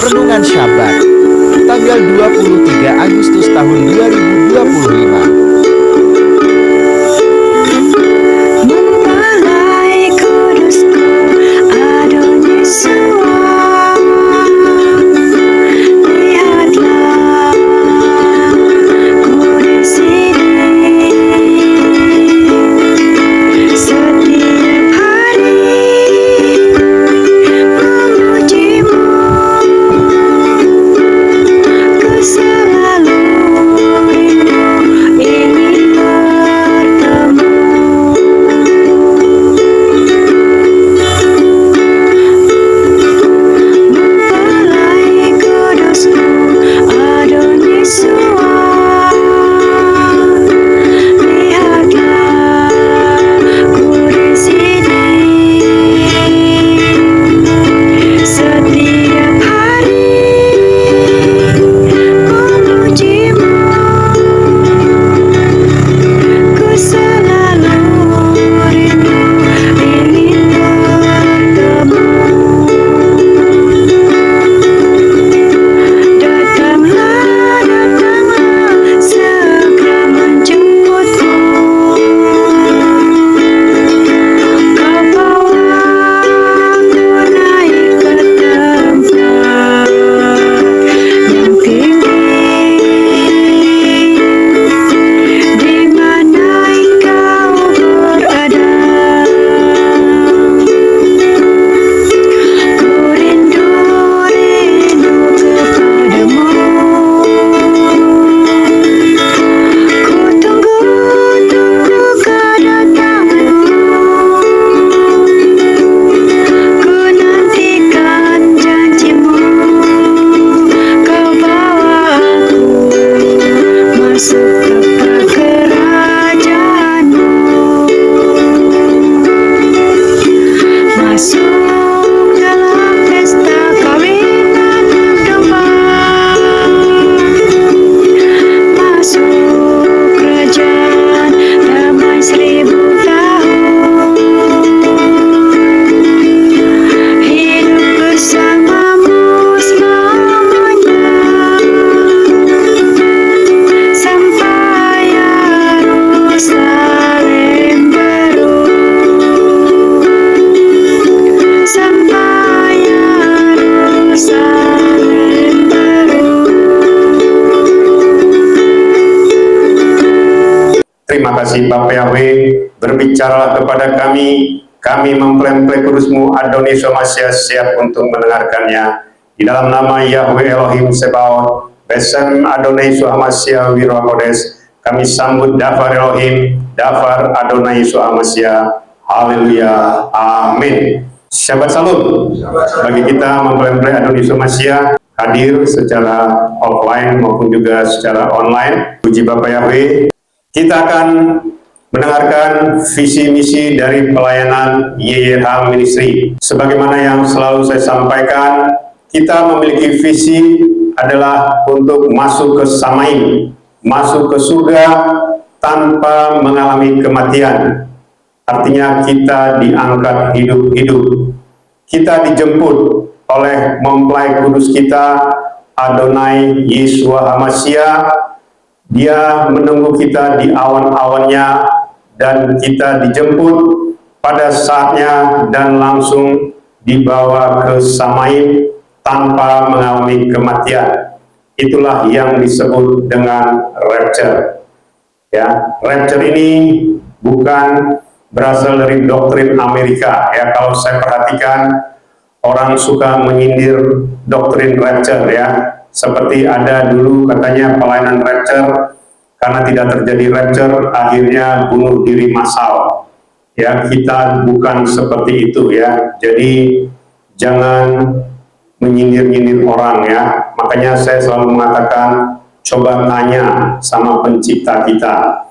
Renungan Syabat tanggal 23 Agustus tahun 2025. Mempelai kudusku, Adon Yesua, lihatlah ku di sini setiap hari memujimu. Ku selalu rindu ingin bertemu. Mempelai kudusku, Adon Yesua, lihatlah ku di sini setiap hari memujimu. Ku selalu rindu ingin bertemu. Datanglah, datanglah, segera menjemputku. Kau bawa aku naik ke tempat yang tinggi, di mana Engkau berada. Ku rindu kepadamu. Ku tunggu kedatanganmu. Ku nantikan janjimu. Kau bawa aku masuk ke kerajaanmu, masuk dalam pesta kawinan domba, masuk kerajaan damai 1000 tahun, hidup bersamamu selamanya, sampai Yerusalem baru, sampai Yerusalem baru. Terima kasih Bapak Yahweh, berbicaralah kepada kami mempelai kudus-Mu Adon Yesua Masias siap untuk mendengarkannya. Di dalam nama Yahweh Elohim Sebaot, Besem Adonai Yesua Masias Wirwa Kodes, kami sambut Dafar Elohim, Dafar Adonai Yesua Masias. Haleluya, amin. Shabbat Shalom. Bagi kita mempelai Adon Yesua Masias hadir secara offline maupun juga secara online, puji Bapak Yahweh. Kita akan mendengarkan visi misi dari pelayanan YYH Ministry. Sebagaimana yang selalu saya sampaikan, kita memiliki visi adalah untuk masuk ke Samaim, masuk ke surga tanpa mengalami kematian. Artinya kita diangkat hidup-hidup. Kita dijemput oleh mempelai kudus kita, Adonai Yesua Hamasiah. Dia menunggu kita di awan-awannya dan kita dijemput pada saatnya dan langsung dibawa ke Samaim tanpa mengalami kematian. Itulah yang disebut dengan rapture. Ya, rapture ini bukan berasal dari doktrin Amerika. Ya, kalau saya perhatikan orang suka menyindir doktrin rapture ya. Seperti ada dulu katanya pelayanan rapture, karena tidak terjadi rapture akhirnya bunuh diri massal. Ya, kita bukan seperti itu ya. Jadi jangan menyindir-nyindir orang ya. Makanya saya selalu mengatakan coba tanya sama pencipta kita.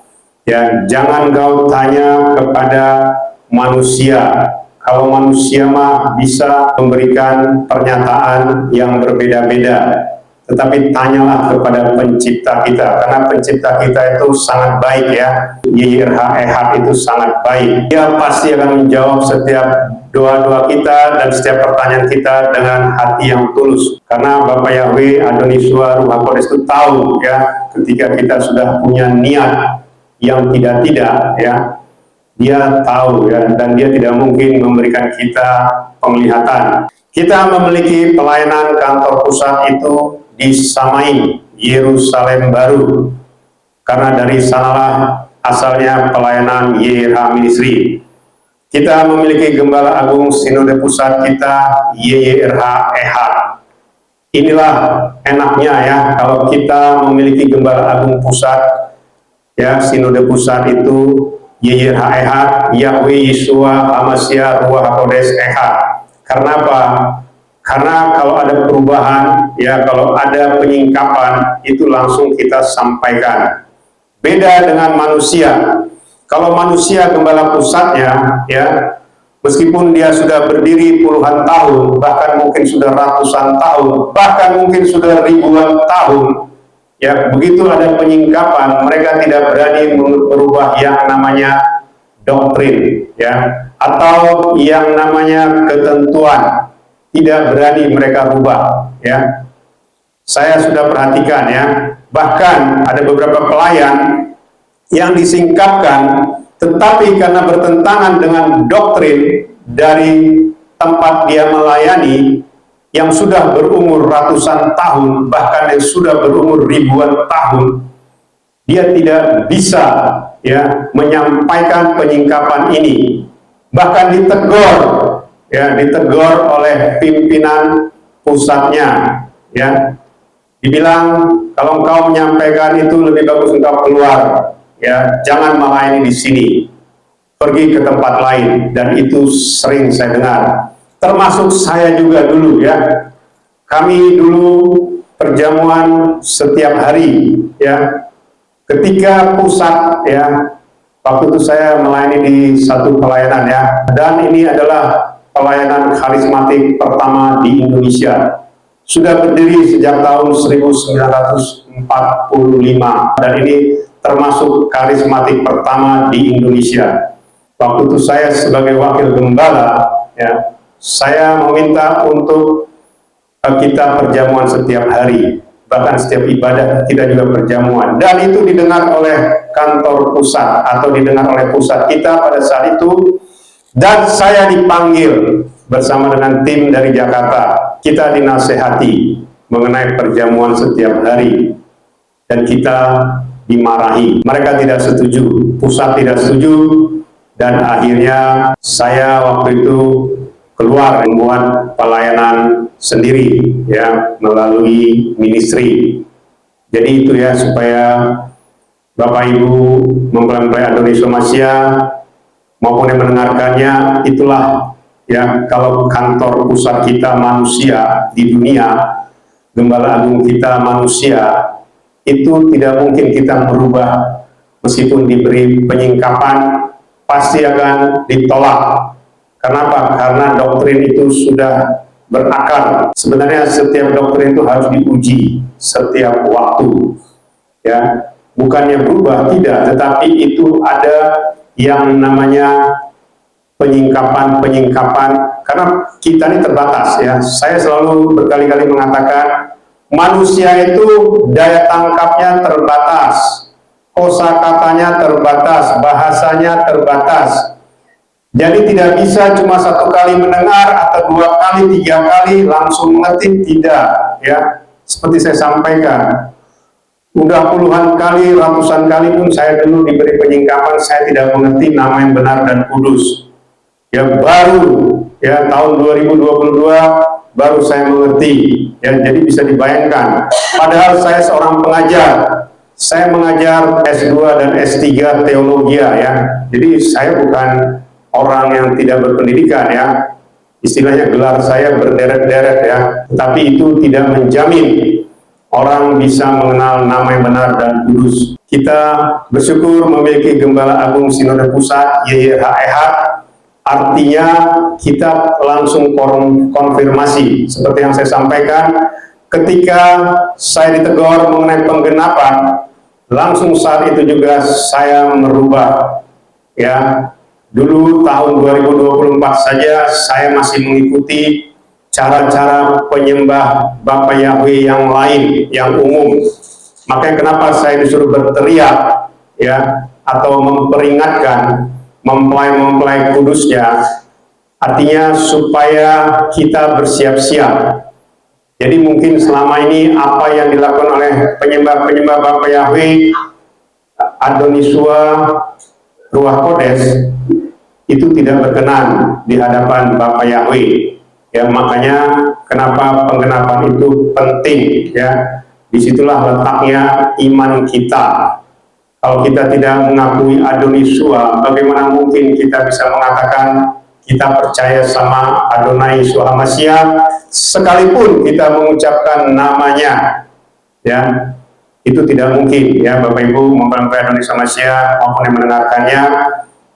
Ya, jangan kau tanya kepada manusia. Kalau manusia mah bisa memberikan pernyataan yang berbeda-beda. tetapi tanyalah kepada pencipta kita, karena pencipta kita itu sangat baik ya. YYRH itu sangat baik. Dia pasti akan menjawab setiap doa-doa kita dan setiap pertanyaan kita dengan hati yang tulus. Karena Bapak Yahweh Adonai Yeshua Ruach HaKodes itu tahu ya, ketika kita sudah punya niat yang tidak-tidak ya, dia tahu ya, dan dia tidak mungkin memberikan kita penglihatan. Kita memiliki pelayanan kantor pusat itu di Samain, Yerusalem Baru, karena dari sanalah asalnya pelayanan YYRH Ministry. Kita memiliki Gembala Agung Sinode Pusat kita, YYRH Ehad. Inilah enaknya ya, kalau kita memiliki Gembala Agung Pusat, ya Sinode Pusat itu YYRH Ehad, Yahweh Yeshua HaMashiach Ruach HaKodes Ehad. Karena apa? Karena kalau ada perubahan, ya kalau ada penyingkapan, itu langsung kita sampaikan. Beda dengan manusia. Kalau manusia gembala pusatnya, ya meskipun dia sudah berdiri puluhan tahun, bahkan mungkin sudah ratusan tahun, bahkan mungkin sudah ribuan tahun, ya begitu ada penyingkapan, mereka tidak berani merubah yang namanya doktrin, ya atau yang namanya ketentuan. Tidak berani mereka rubah ya. Saya sudah perhatikan ya, bahkan ada beberapa pelayan yang disingkapkan, tetapi karena bertentangan dengan doktrin dari tempat dia melayani yang sudah berumur ratusan tahun, bahkan yang sudah berumur ribuan tahun, dia tidak bisa ya menyampaikan penyingkapan ini, bahkan ditegur ya, ditegur oleh pimpinan pusatnya ya, dibilang kalau engkau menyampaikan itu lebih bagus engkau keluar ya, jangan melayani di sini, pergi ke tempat lain. Dan itu sering saya dengar, termasuk saya juga dulu ya. Kami dulu perjamuan setiap hari ya, ketika pusat ya, waktu itu saya melayani di satu pelayanan ya, dan ini adalah pelayanan karismatik pertama di Indonesia. Sudah berdiri sejak tahun 1945 dan ini termasuk karismatik pertama di Indonesia. Waktu itu saya sebagai wakil gembala ya, saya meminta untuk kita perjamuan setiap hari, bahkan setiap ibadah kita juga perjamuan, dan itu didengar oleh kantor pusat atau didengar oleh pusat kita pada saat itu. Dan saya dipanggil bersama dengan tim dari Jakarta. Kita dinasehati mengenai perjamuan setiap hari, dan kita dimarahi. Mereka tidak setuju, pusat tidak setuju, dan akhirnya saya waktu itu keluar membuat pelayanan sendiri ya, melalui ministry. Jadi itu ya, supaya Bapak Ibu mempelai Adonai Yeshua HaMashiach maupun yang mendengarkannya, itulah ya, kalau kantor pusat kita manusia di dunia, Gembala Agung kita manusia, itu tidak mungkin kita merubah. Meskipun diberi penyingkapan, pasti akan ditolak. Kenapa? Karena doktrin itu sudah berakar. Sebenarnya setiap doktrin itu harus diuji setiap waktu ya, bukannya berubah, tidak, tetapi itu ada yang namanya penyingkapan, karena kita ini terbatas ya. Saya selalu berkali-kali mengatakan, manusia itu daya tangkapnya terbatas, kosakatanya terbatas, bahasanya terbatas. Jadi tidak bisa cuma satu kali mendengar atau dua kali, tiga kali langsung mengerti, tidak ya. Seperti saya sampaikan, udah puluhan kali, ratusan kali pun saya dulu diberi penyingkapan, saya tidak mengerti nama yang benar dan kudus. Ya baru ya tahun 2022 baru saya mengerti ya. Jadi bisa dibayangkan, padahal saya seorang pengajar, saya mengajar S2 dan S3 teologi ya. Jadi saya bukan orang yang tidak berpendidikan ya, istilahnya gelar saya berderet-deret ya, tapi itu tidak menjamin orang bisa mengenal nama yang benar dan kudus. Kita bersyukur memiliki Gembala Agung Sinode Pusat YYRH Ehad. Artinya kita langsung konfirmasi seperti yang saya sampaikan, ketika saya ditegur mengenai penggenapan, langsung saat itu juga saya merubah. Ya, dulu tahun 2024 saja saya masih mengikuti cara-cara penyembah Bapa Yahweh yang lain, yang umum. Makanya kenapa saya disuruh berteriak, ya, atau memperingatkan mempelai-mempelai kudusnya, artinya supaya kita bersiap-siap. Jadi mungkin selama ini apa yang dilakukan oleh penyembah-penyembah Bapa Yahweh, Adonisua, Ruach Kodes, itu tidak berkenan di hadapan Bapa Yahweh. Ya, makanya kenapa penggenapan itu penting, ya. Disitulah letaknya iman kita. Kalau kita tidak mengakui Adonisua, bagaimana mungkin kita bisa mengatakan kita percaya sama Adonai Yeshua Hamashiach, sekalipun kita mengucapkan namanya, ya, itu tidak mungkin, ya, Bapak Ibu, mempelai Adonai Yeshua Hamashiach maupun yang mendengarkannya.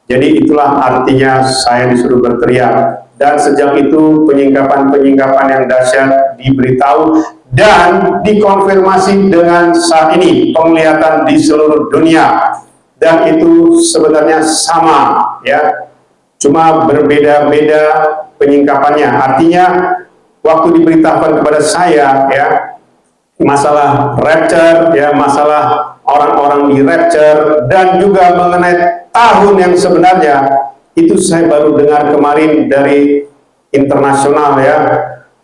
Jadi itulah artinya saya disuruh berteriak, dan sejak itu penyingkapan-penyingkapan yang dahsyat diberitahu dan dikonfirmasi dengan saat ini penglihatan di seluruh dunia, dan itu sebenarnya sama, ya. Cuma berbeda-beda penyingkapannya. Artinya waktu diberitahukan kepada saya, ya, masalah rapture, ya, masalah orang-orang di rapture, dan juga mengenai tahun yang sebenarnya, itu saya baru dengar kemarin dari internasional, ya,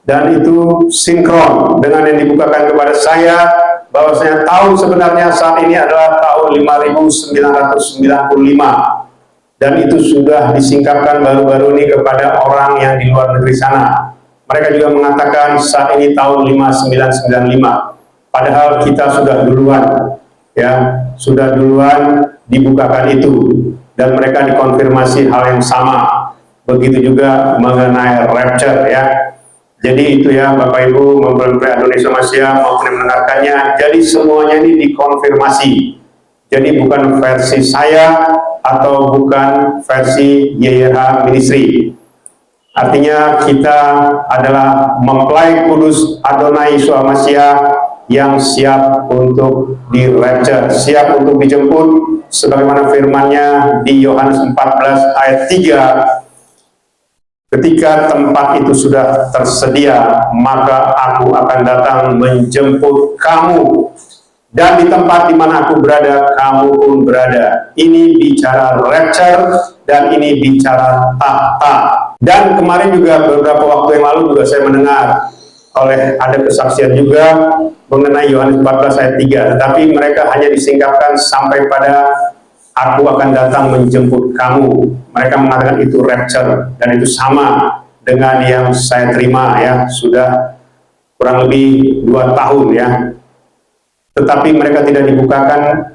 dan itu sinkron dengan yang dibukakan kepada saya, bahwasanya tahun sebenarnya saat ini adalah tahun 5995. Dan itu sudah disingkapkan baru-baru ini kepada orang yang di luar negeri sana. Mereka juga mengatakan saat ini tahun 5995. Padahal kita sudah duluan, ya, sudah duluan dibukakan itu. Dan mereka dikonfirmasi hal yang sama. Begitu juga mengenai rapture, ya. Jadi itu, ya, Bapak Ibu, mempelai Adonai Yeshua Hamashiach maupun yang mendengarkannya. Jadi semuanya ini dikonfirmasi. Jadi bukan versi saya atau bukan versi YYH Ministry. Artinya kita adalah mempelai kudus Adonai Yeshua Hamashiach yang siap untuk di rapture, siap untuk dijemput, sebagaimana firman-Nya di Yohanes 14 ayat 3. Ketika tempat itu sudah tersedia, maka aku akan datang menjemput kamu. Dan di tempat di mana aku berada, kamu pun berada. Ini bicara rapture, dan ini bicara tahta. Dan kemarin juga beberapa waktu yang lalu juga saya mendengar ada kesaksian juga mengenai Yohanes 14 ayat 3. Tetapi mereka hanya disingkapkan sampai pada aku akan datang menjemput kamu. Mereka mengatakan itu rapture, dan itu sama dengan yang saya terima, ya, sudah kurang lebih 2 tahun, ya. Tetapi mereka tidak dibukakan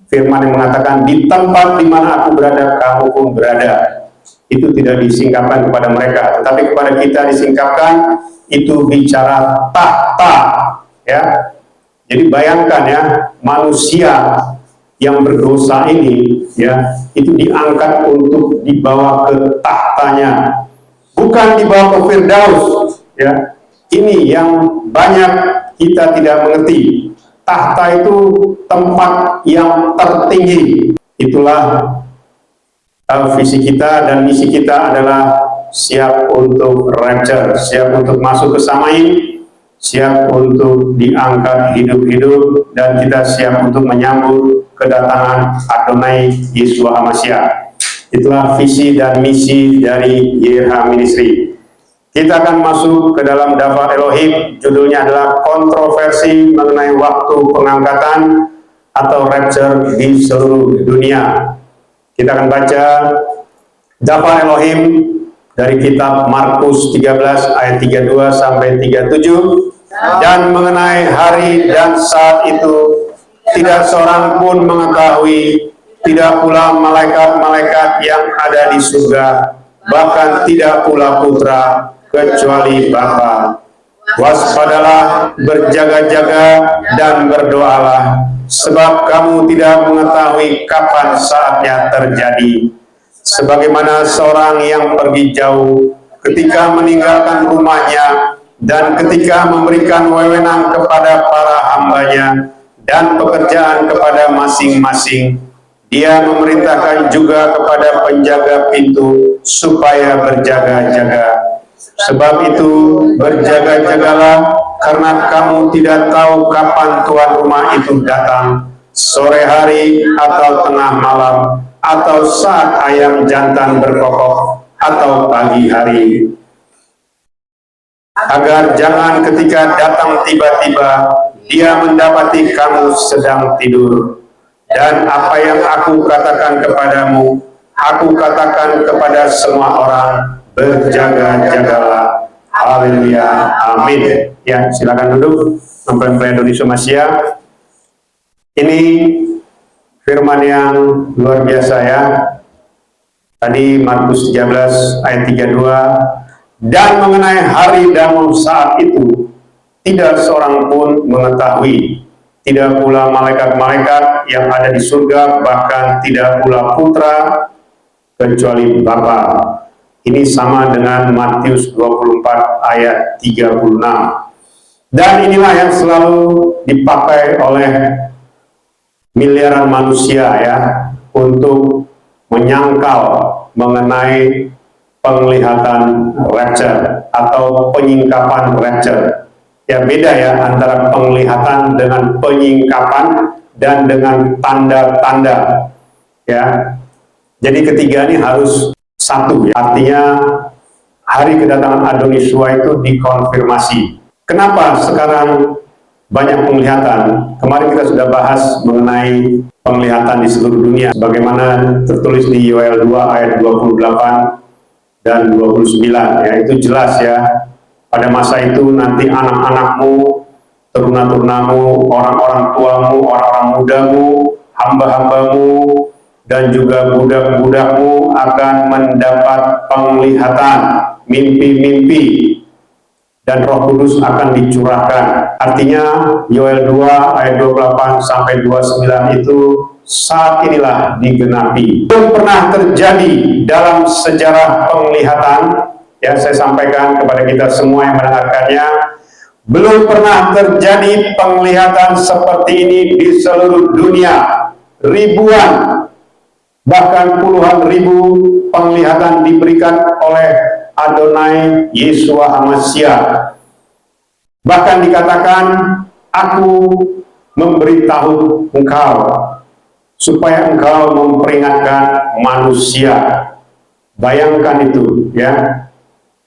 firman yang mengatakan di tempat di mana aku berada, kamu pun berada. Itu tidak disingkapkan kepada mereka, tetapi kepada kita disingkapkan. Itu bicara tahta, ya. Jadi bayangkan, ya, manusia yang berdosa ini, ya, itu diangkat untuk dibawa ke tahtanya, bukan dibawa ke Firdaus, ya. Ini yang banyak kita tidak mengerti. Tahta itu tempat yang tertinggi. Itulah visi kita dan misi kita adalah siap untuk rapture, siap untuk masuk ke Samain, siap untuk diangkat hidup-hidup, dan kita siap untuk menyambut kedatangan Adonai Yeshua Hamashiach. Itulah visi dan misi dari YYH Ministry. Kita akan masuk ke dalam Dafa Elohim, judulnya adalah kontroversi mengenai waktu pengangkatan atau rapture di seluruh dunia. Kita akan baca Dafa Elohim dari kitab Markus 13 ayat 32 sampai 37. Dan mengenai hari dan saat itu, tidak seorang pun mengetahui, tidak pula malaikat-malaikat yang ada di surga, bahkan tidak pula putra, kecuali Bapa. Waspadalah, berjaga-jaga, dan berdoalah, sebab kamu tidak mengetahui kapan saatnya terjadi. Sebagaimana seorang yang pergi jauh, ketika meninggalkan rumahnya, dan ketika memberikan wewenang kepada para hambanya dan pekerjaan kepada masing-masing, Dia memerintahkan juga kepada penjaga pintu supaya berjaga-jaga. Sebab itu berjaga-jagalah, karena kamu tidak tahu kapan tuan rumah itu datang, sore hari atau tengah malam, atau saat ayam jantan berkokok, atau pagi hari. Agar jangan ketika datang tiba-tiba dia mendapati kamu sedang tidur. Dan apa yang aku katakan kepadamu, aku katakan kepada semua orang, berjaga-jagalah. Haleluya, amin. Ya, silakan duduk. Mempelai Indonesia Masya. Ini firman yang luar biasa ya. Tadi Markus 13 ayat 32. Dan mengenai hari dan saat itu, tidak seorang pun mengetahui, tidak pula malaikat-malaikat yang ada di surga, bahkan tidak pula putra, kecuali Bapa. Ini sama dengan Matius 24 ayat 36. Dan inilah yang selalu dipakai oleh miliaran manusia ya, untuk menyangkal mengenai penglihatan rapture atau penyingkapan rapture. Ya, beda ya antara penglihatan dengan penyingkapan dan dengan tanda-tanda. Ya, jadi ketiga ini harus satu. Ya. Artinya hari kedatangan Adonis Yesua itu dikonfirmasi. Kenapa sekarang banyak penglihatan? Kemarin kita sudah bahas mengenai penglihatan di seluruh dunia, bagaimana tertulis di Yoel 2 ayat 28 dan 29, ya itu jelas ya. Pada masa itu nanti anak-anakmu, teruna-terunamu, orang-orang tuamu, orang-orang mudamu, hamba-hambamu, dan juga budak-budakmu akan mendapat penglihatan, mimpi-mimpi, dan Roh Kudus akan dicurahkan. Artinya Yoel 2 ayat 28 sampai 29 itu saat inilah digenapi. Belum pernah terjadi dalam sejarah penglihatan, ya saya sampaikan kepada kita semua yang mendengarkannya, belum pernah terjadi penglihatan seperti ini di seluruh dunia. Ribuan, bahkan puluhan ribu penglihatan diberikan oleh Adonai Yeshua HaMashiach. Bahkan dikatakan, aku memberitahu engkau supaya engkau memperingatkan manusia. Bayangkan itu ya,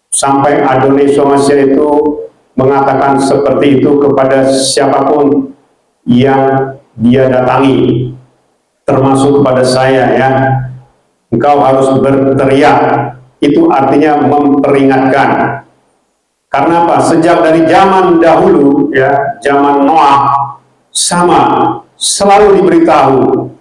sampai Adonai Yeshua HaMashiach itu mengatakan seperti itu kepada siapapun yang dia datangi, termasuk kepada saya ya. Engkau harus berteriak. Itu artinya memperingatkan. Karena apa? Sejak dari zaman dahulu ya, zaman Noah sama, selalu diberitahu.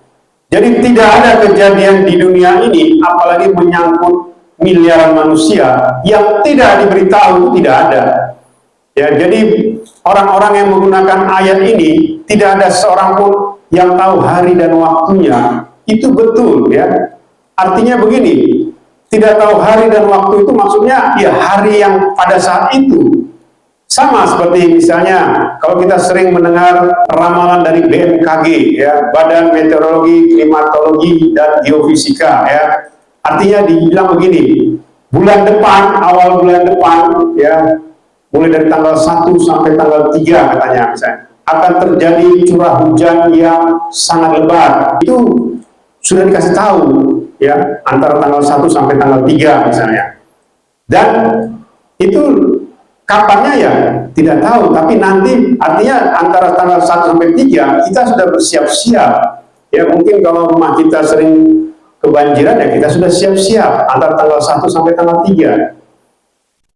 Jadi tidak ada kejadian di dunia ini, apalagi menyangkut miliaran manusia, yang tidak diberitahu, tidak ada. Ya, jadi orang-orang yang menggunakan ayat ini, tidak ada seorang pun yang tahu hari dan waktunya. Itu betul ya. Artinya begini, tidak tahu hari dan waktu itu maksudnya ya hari yang pada saat itu. Sama seperti misalnya kalau kita sering mendengar ramalan dari BMKG ya, Badan Meteorologi, Klimatologi dan Geofisika ya. Artinya dibilang begini, bulan depan, awal bulan depan ya, mulai dari tanggal 1 sampai tanggal 3 katanya misalnya, akan terjadi curah hujan yang sangat lebat. Itu sudah dikasih tahu ya, antara tanggal 1 sampai tanggal 3 misalnya. Dan itu kapannya ya tidak tahu, tapi nanti artinya antara tanggal 1 sampai 3 kita sudah bersiap-siap. Ya mungkin kalau rumah kita sering kebanjiran ya kita sudah siap-siap antara tanggal 1 sampai tanggal 3.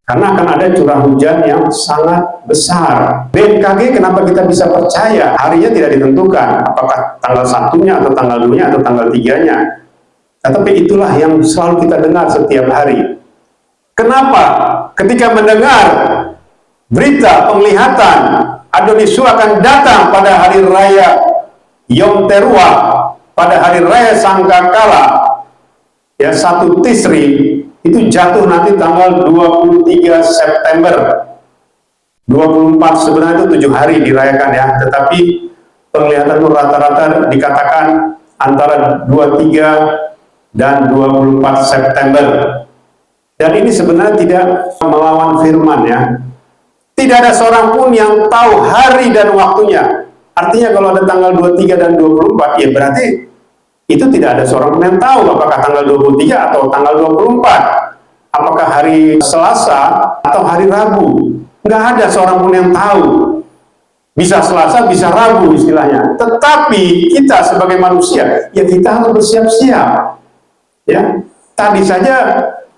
Karena akan ada curah hujan yang sangat besar. BMKG kenapa kita bisa percaya? Harinya tidak ditentukan, apakah tanggal 1-nya atau tanggal 2-nya atau tanggal 3-nya. Tetapi itulah yang selalu kita dengar setiap hari. Kenapa? Ketika mendengar berita penglihatan Adonis Yesua akan datang pada hari raya Yom Teruah, pada hari raya Sangkakala, ya 1 Tisri, itu jatuh nanti tanggal 23 September. 24 sebenarnya itu 7 hari dirayakan ya, tetapi penglihatan itu rata-rata dikatakan antara 23 dan 24 September. Dan ini sebenarnya tidak melawan firman ya. Tidak ada seorang pun yang tahu hari dan waktunya. Artinya kalau ada tanggal 23 dan 24, ya berarti itu tidak ada seorang pun yang tahu apakah tanggal 23 atau tanggal 24. Apakah hari Selasa atau hari Rabu. Nggak ada seorang pun yang tahu. Bisa Selasa, bisa Rabu istilahnya. Tetapi kita sebagai manusia, ya kita harus bersiap-siap. Ya, tadi saja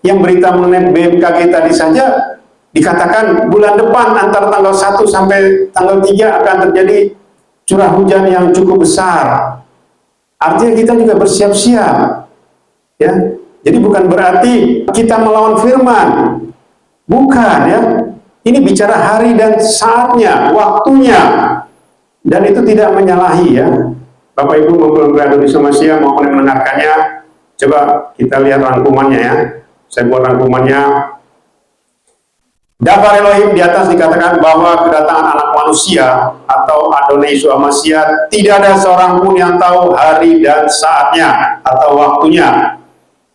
yang berita mengenai BMKG tadi saja dikatakan bulan depan antara tanggal 1 sampai tanggal 3 akan terjadi curah hujan yang cukup besar. Artinya kita juga bersiap-siap. Ya. Jadi bukan berarti kita melawan firman. Bukan ya. Ini bicara hari dan saatnya, waktunya. Dan itu tidak menyalahi ya. Bapak Ibu maupun Indonesia Masia maupun yang mendengarkannya, coba kita lihat rangkumannya ya. Saya buat rangkumannya. Daftar Elohim di atas dikatakan bahwa kedatangan anak manusia atau Adonai Yeshua Mashiach tidak ada seorang pun yang tahu hari dan saatnya atau waktunya.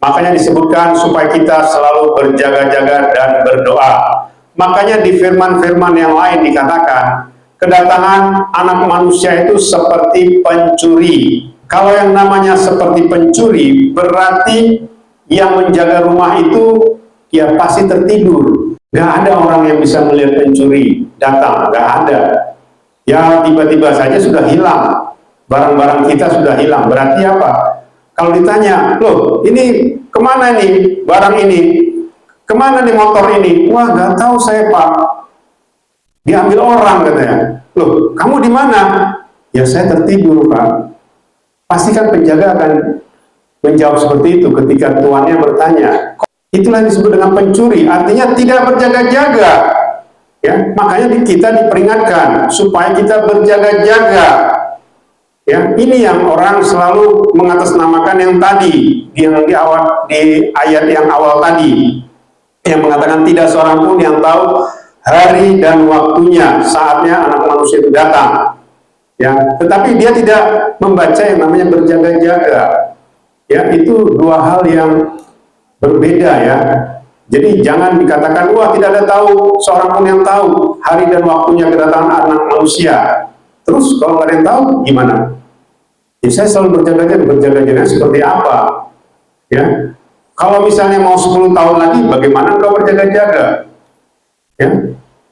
Makanya disebutkan supaya kita selalu berjaga-jaga dan berdoa. Makanya di firman-firman yang lain dikatakan kedatangan anak manusia itu seperti pencuri. Kalau yang namanya seperti pencuri berarti yang menjaga rumah itu ya pasti tertidur. Gak ada orang yang bisa melihat pencuri datang, gak ada. Ya tiba-tiba saja sudah hilang, barang-barang kita sudah hilang. Berarti apa? Kalau ditanya, loh ini kemana nih barang ini? Kemana nih motor ini? Wah gak tahu saya Pak. Diambil orang katanya. Loh kamu di mana? Ya saya tertidur Pak. Pastikan penjaga akan menjawab seperti itu ketika tuannya bertanya. Itulah yang disebut dengan pencuri, artinya tidak berjaga-jaga. Ya, makanya kita diperingatkan supaya kita berjaga-jaga. Ya, ini yang orang selalu mengatasnamakan yang tadi, yang di ayat yang awal tadi, yang mengatakan tidak seorang pun yang tahu hari dan waktunya, saatnya anak manusia itu datang. Ya, tetapi dia tidak membaca yang namanya berjaga-jaga. Ya, itu dua hal yang berbeda ya. Jadi jangan dikatakan wah tidak ada tahu seorang pun yang tahu hari dan waktunya kedatangan anak manusia. Terus kalau nggak ada yang tahu gimana? Ya, saya selalu berjaga-jaga seperti apa? Ya, kalau misalnya mau 10 tahun lagi, bagaimana kau berjaga-jaga? Ya,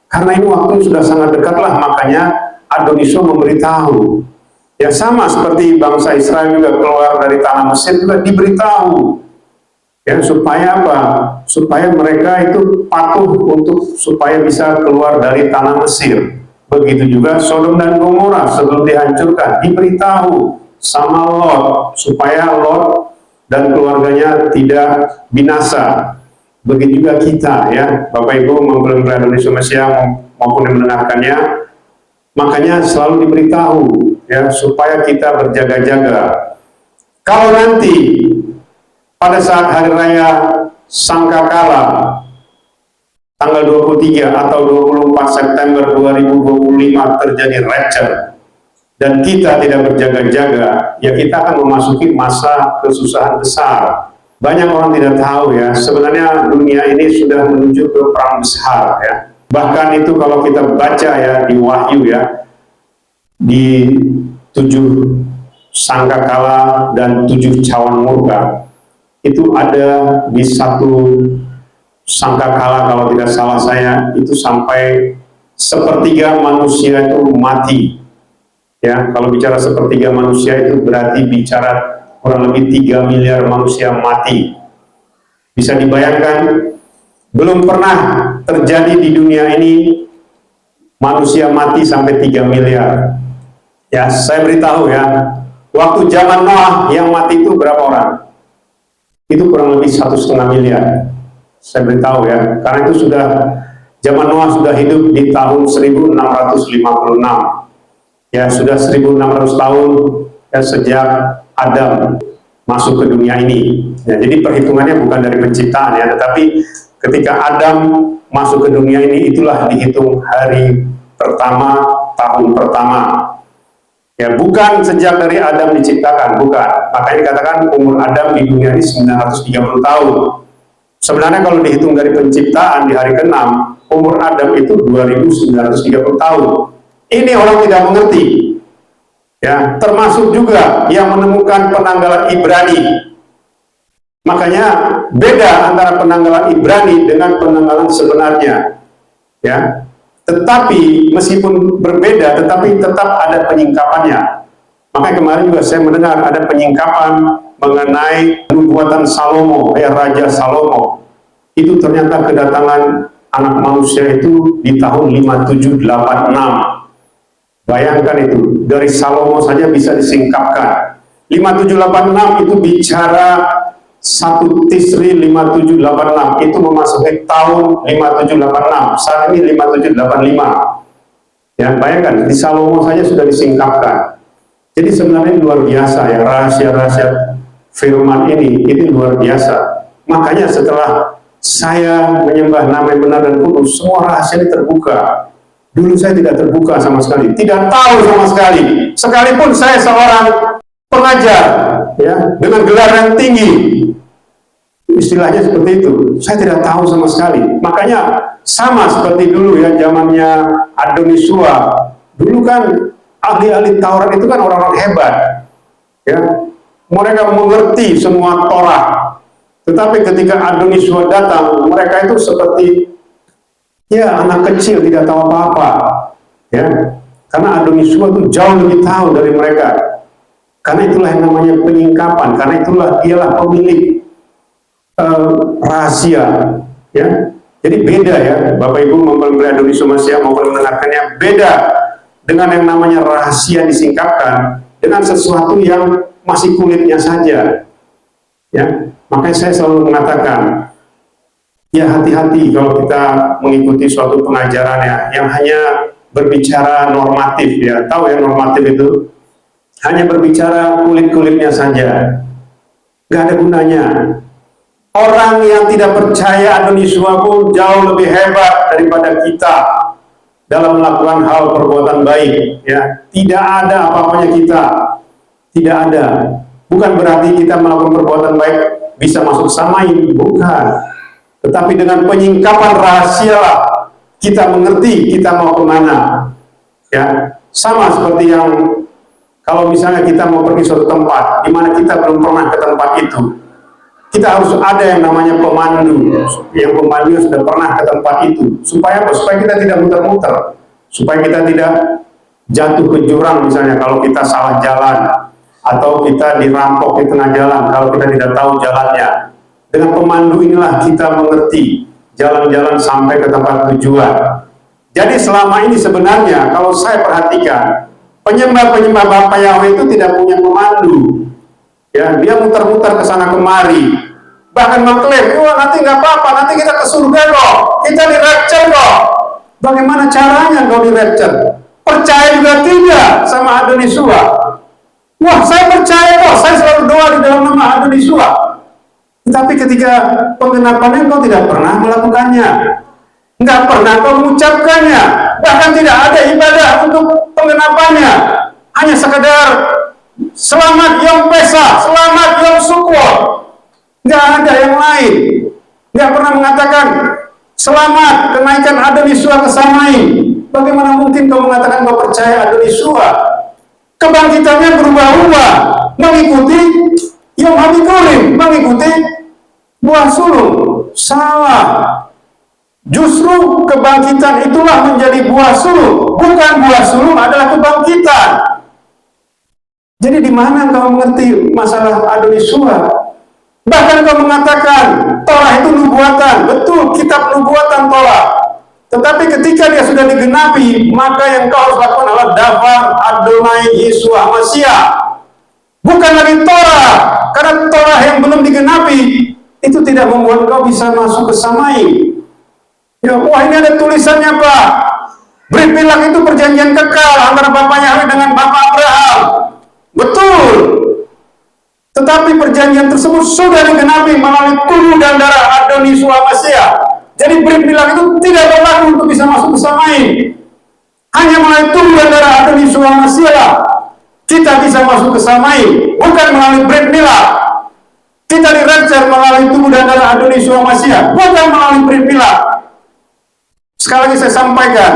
karena ini waktu sudah sangat dekat lah, makanya Adonai Yeshua memberitahu. Ya sama seperti bangsa Israel juga keluar dari tanah Mesir juga diberitahu. Ya, supaya apa? Supaya mereka itu patuh untuk supaya bisa keluar dari tanah Mesir. Begitu juga Sodom dan Gomora sebelum dihancurkan diberitahu sama Lot supaya Lot dan keluarganya tidak binasa. Begitu juga kita ya, Bapak Ibu maupun Indonesia Masia maupun yang mendengarkannya. Makanya selalu diberitahu ya supaya kita berjaga-jaga. Kalau nanti pada saat hari raya Sangkakala tanggal 23 atau 24 September 2025 terjadi rapture dan kita tidak berjaga-jaga, ya kita akan memasuki masa kesusahan besar. Banyak orang tidak tahu ya, sebenarnya dunia ini sudah menuju ke perang besar ya. Bahkan itu kalau kita baca ya di Wahyu ya, di 7 sangkakala dan 7 cawan murka, itu ada di 1 sangkakala kalau tidak salah saya itu sampai 1/3 manusia itu mati. Ya, kalau bicara 1/3 manusia itu berarti bicara kurang lebih 3 miliar manusia mati. Bisa dibayangkan, belum pernah terjadi di dunia ini manusia mati sampai 3 miliar. Ya, saya beritahu ya, waktu zaman Noah yang mati itu berapa orang? Itu kurang lebih 1,5 miliar. Saya beritahu ya, karena itu sudah zaman Noah sudah hidup di tahun 1656. Ya, sudah 1600 tahun ya, sejak Adam masuk ke dunia ini. Ya, jadi perhitungannya bukan dari penciptaan ya, tetapi ketika Adam masuk ke dunia ini itulah dihitung hari pertama, tahun pertama. Ya, bukan sejak dari Adam diciptakan, bukan. Makanya dikatakan umur Adam di dunia ini 930 tahun. Sebenarnya kalau dihitung dari penciptaan di hari ke-6, umur Adam itu 2930 tahun. Ini orang tidak mengerti. Ya, termasuk juga yang menemukan penanggalan Ibrani. Makanya beda antara penanggalan Ibrani dengan penanggalan sebenarnya. Ya. Tetapi meskipun berbeda, tetapi tetap ada penyingkapannya. Makanya kemarin juga saya mendengar ada penyingkapan mengenai nubuatan Salomo, Raja Salomo. Itu ternyata kedatangan anak manusia itu di tahun 5786. Bayangkan itu, dari Salomo saja bisa disingkapkan. 5786 itu bicara 1 Tisri 5786, itu memasuki tahun 5786, saat ini 5785. Ya, bayangkan, di Salomo saja sudah disingkapkan. Jadi sebenarnya luar biasa ya, rahasia-rahasia firman ini luar biasa. Makanya setelah saya menyembah nama yang benar dan kudus, semua rahasia ini terbuka. Dulu saya tidak terbuka sama sekali, tidak tahu sama sekali. Sekalipun saya seorang pengajar, ya, dengan gelar yang tinggi, istilahnya seperti itu, saya tidak tahu sama sekali. Makanya sama seperti dulu ya, zamannya Adonisua. Dulu kan ahli-ahli Taurat itu kan orang-orang hebat, ya, mereka mengerti semua Torah. Tetapi ketika Adonisua datang, mereka itu seperti ya anak kecil, tidak tahu apa-apa, ya, karena Adonisua itu jauh lebih tahu dari mereka. Karena itulah yang namanya penyingkapan, karena itulah dialah pemilik rahasia, ya. Jadi beda ya, Bapak Ibu mempelai Adonisua Masia maupun mendengarkannya, beda dengan yang namanya rahasia disingkapkan dengan sesuatu yang masih kulitnya saja, ya. Makanya saya selalu mengatakan, ya hati-hati kalau kita mengikuti suatu pengajaran ya, yang hanya berbicara normatif ya, tahu ya normatif itu hanya berbicara kulit-kulitnya saja, nggak ada gunanya. Orang yang tidak percaya Adonisua pun jauh lebih hebat daripada kita dalam melakukan hal perbuatan baik, ya. Tidak ada apa-apanya kita, tidak ada. Bukan berarti kita melakukan perbuatan baik bisa masuk samai, bukan. Tetapi dengan penyingkapan rahasia kita mengerti kita mau kemana, ya. Sama seperti yang kalau misalnya kita mau pergi suatu tempat di mana kita belum pernah ke tempat itu, kita harus ada yang namanya pemandu, yang pemandu sudah pernah ke tempat itu. Supaya apa? Supaya kita tidak muter-muter, supaya kita tidak jatuh ke jurang misalnya kalau kita salah jalan, atau kita dirampok di tengah jalan kalau kita tidak tahu jalannya. Dengan pemandu inilah kita mengerti jalan-jalan sampai ke tempat tujuan. Jadi selama ini sebenarnya kalau saya perhatikan, penyembah-penyembah Bapak Yahweh itu tidak punya pemandu. Ya, dia muter-muter ke sana kemari, bahkan mengklaim, wah nanti nggak apa-apa, nanti kita ke surga kok, kita di rapture kok. Bagaimana caranya kau di rapture? Percaya juga tidak sama Adonisua? Wah, saya percaya kok, saya selalu doa di dalam nama Adonisua. Tetapi ketika penggenapannya kau tidak pernah melakukannya, nggak pernah kau mengucapkannya, bahkan tidak ada ibadah untuk penggenapannya, hanya sekedar selamat Yom Pesa, selamat Yom Sukkot, nggak ada yang lain. Nggak pernah mengatakan selamat kenaikan Adonisua ke Samai. Bagaimana mungkin kau mengatakan kau percaya Adonisua? Kebangkitannya berubah-ubah, mengikuti Yom Habikurim, mengikuti buah sulung. Salah. Justru kebangkitan itulah menjadi buah sulung, bukan buah sulung adalah kebangkitan. Jadi di mana kau mengerti masalah Adonisua? Bahkan kau mengatakan Torah itu nubuatan, betul, kitab nubuatan Torah. Tetapi ketika dia sudah digenapi, maka yang kau harus lakukan adalah Davar Adonai Yeshua Mashiach. Bukan lagi Torah, karena Torah yang belum digenapi itu tidak membuat kau bisa masuk ke Samai. Ya, wah ini ada tulisannya Pak, Brit Milak itu perjanjian kekal antara Bapak Yahweh dengan Bapak Abraham. Betul. Tetapi perjanjian tersebut sudah digenapi melalui tubuh dan darah Adonisua Mashiach. Jadi bread milk itu tidak berlaku untuk bisa masuk ke Samain. Hanya melalui tubuh dan darah Adoni Yeshua Mashiach lah kita bisa masuk ke Samain, bukan melalui bread milk. Kita di rapture melalui tubuh dan darah Adoni Yeshua Mashiach, bukan melalui bread milk. Sekali lagi saya sampaikan,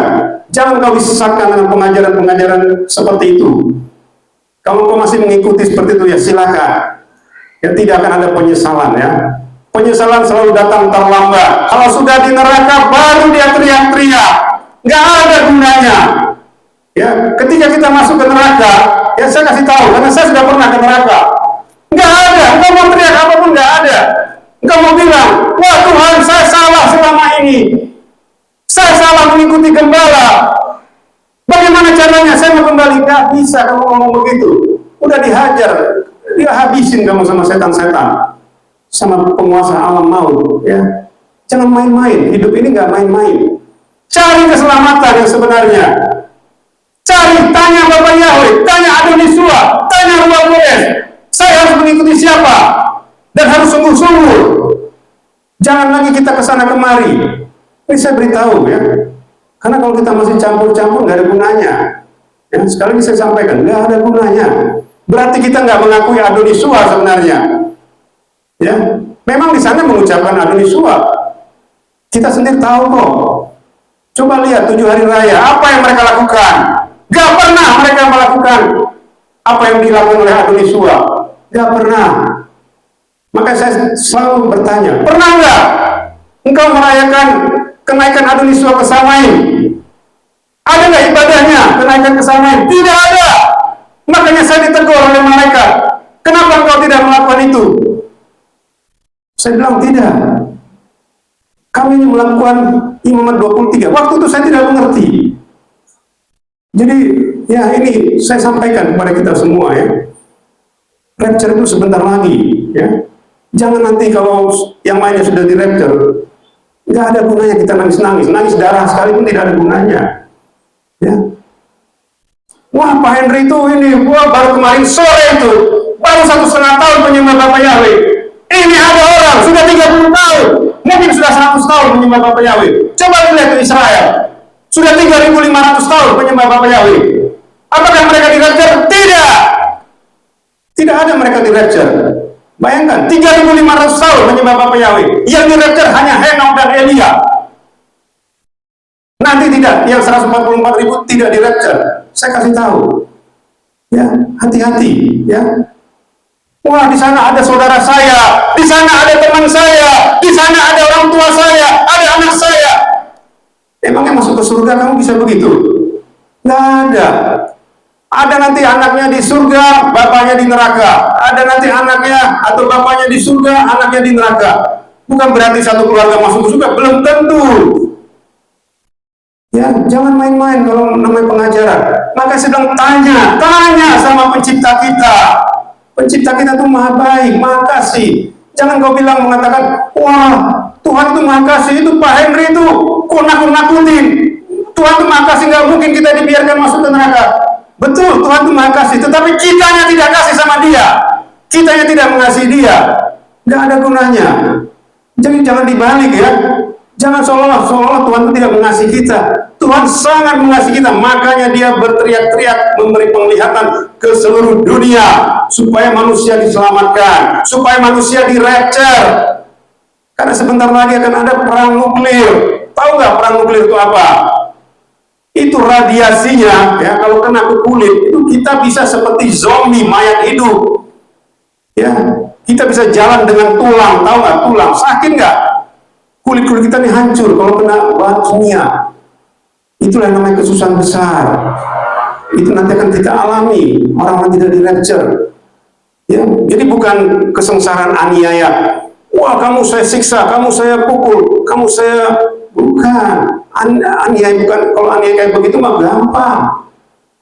jangan kau disesatkan dengan pengajaran-pengajaran seperti itu. Kalau kau masih mengikuti seperti itu, ya silakan. Ya, tidak akan ada penyesalan ya. Penyesalan selalu datang terlambat. Kalau sudah di neraka baru dia teriak-teriak. Nggak ada gunanya. Ya, ketika kita masuk ke neraka, ya saya kasih tahu karena saya sudah pernah ke neraka. Nggak ada. Nggak mau teriak apapun nggak ada. Nggak mau bilang, wah Tuhan saya salah selama ini. Saya salah mengikuti gembala. Bagaimana caranya saya mau kembali? Nggak bisa kamu ngomong begitu. Udah dihajar. Dia habisin kamu sama setan-setan, sama penguasa alam maut ya. Jangan main-main, hidup ini nggak main-main. Cari keselamatan yang sebenarnya. Cari, tanya Bapak Yahweh, tanya Adoni Yeshua, tanya Ruach Kudus. Saya harus mengikuti siapa? Dan harus sungguh-sungguh. Jangan lagi kita kesana kemari. Ini saya beritahu ya. Karena kalau kita masih campur-campur nggak ada gunanya. Ya, sekali lagi saya sampaikan, nggak ada gunanya. Berarti kita nggak mengakui Adoni Yeshua sebenarnya. Ya, memang di sana mengucapkan Adoni Yeshua. Kita sendiri tahu kok. Coba lihat 7 hari raya, apa yang mereka lakukan? Gak pernah mereka melakukan apa yang dilakukan oleh Adoni Yeshua. Gak pernah. Maka saya selalu bertanya, pernah nggak engkau merayakan kenaikan Adoni Yeshua ke Samain? Ada nggak ibadahnya kenaikan ke Samain? Tidak ada. Makanya saya ditegur oleh malaikat. Kenapa engkau tidak melakukan itu? Saya bilang tidak. Kami ini melakukan Imamat 23. Waktu itu saya tidak mengerti. Jadi ya ini saya sampaikan kepada kita semua ya. Rapture itu sebentar lagi ya. Jangan nanti kalau yang lainnya sudah di rapture, nggak ada gunanya kita nangis-nangis. Nangis darah sekalipun tidak ada gunanya. Ya. Wah Pak Henry itu ini, wah baru kemarin sore itu, baru 1,5 tahun menyembah Bapak Yahweh. Ini ada orang sudah 30 tahun, mungkin sudah 100 tahun menyembah Bapak Yahweh. Coba lihat di Israel, sudah 3.500 tahun menyembah Bapak Yahweh. Apakah mereka di rapture? Tidak. Tidak ada mereka di rapture. Bayangkan, 3.500 tahun menyembah Bapak Yahweh. Yang di rapture hanya Henok dan Elia. Nanti tidak, yang 144.000 tidak di rapture. Saya kasih tahu, ya hati-hati, ya. Wah di sana ada saudara saya, di sana ada teman saya, di sana ada orang tua saya, ada anak saya. Emangnya masuk ke surga kamu bisa begitu? Nggak ada. Ada nanti anaknya di surga, bapaknya di neraka. Ada nanti anaknya atau bapaknya di surga, anaknya di neraka. Bukan berarti satu keluarga masuk ke surga, belum tentu. Ya, jangan main-main kalau namanya pengajaran. Maka sedang tanya sama pencipta kita. Pencipta kita itu maha baik, maha kasih. Jangan kau bilang mengatakan, wah Tuhan itu maha kasih, itu Pak Henry itu kok nakut-nakutin. Tuhan itu maha kasih, nggak mungkin kita dibiarkan masuk ke neraka. Betul, Tuhan itu maha kasih, tetapi kitanya tidak kasih sama dia. Kitanya tidak mengasihi dia. Nggak ada gunanya. Jadi jangan dibalik ya. Jangan seolah-olah Tuhan itu tidak mengasihi kita. Tuhan sangat mengasihi kita, makanya dia berteriak-teriak memberi penglihatan ke seluruh dunia supaya manusia diselamatkan, supaya manusia di rapture. Karena sebentar lagi akan ada perang nuklir. Tahu nggak perang nuklir itu apa? Itu radiasinya ya, kalau kena ke kulit itu kita bisa seperti zombie, mayat hidup. Ya, kita bisa jalan dengan tulang, tahu nggak tulang? Sakit nggak? Kulit-kulit kita ini hancur kalau kena bahan kimia. Itulah yang namanya kesusahan besar. Itu nanti akan kita alami orang-orang tidak di rapture. Ya, jadi bukan kesengsaraan aniaya. Wah, kamu saya siksa, kamu saya pukul, kamu saya bukan. Aniaya bukan, kalau aniaya kayak begitu mah gampang.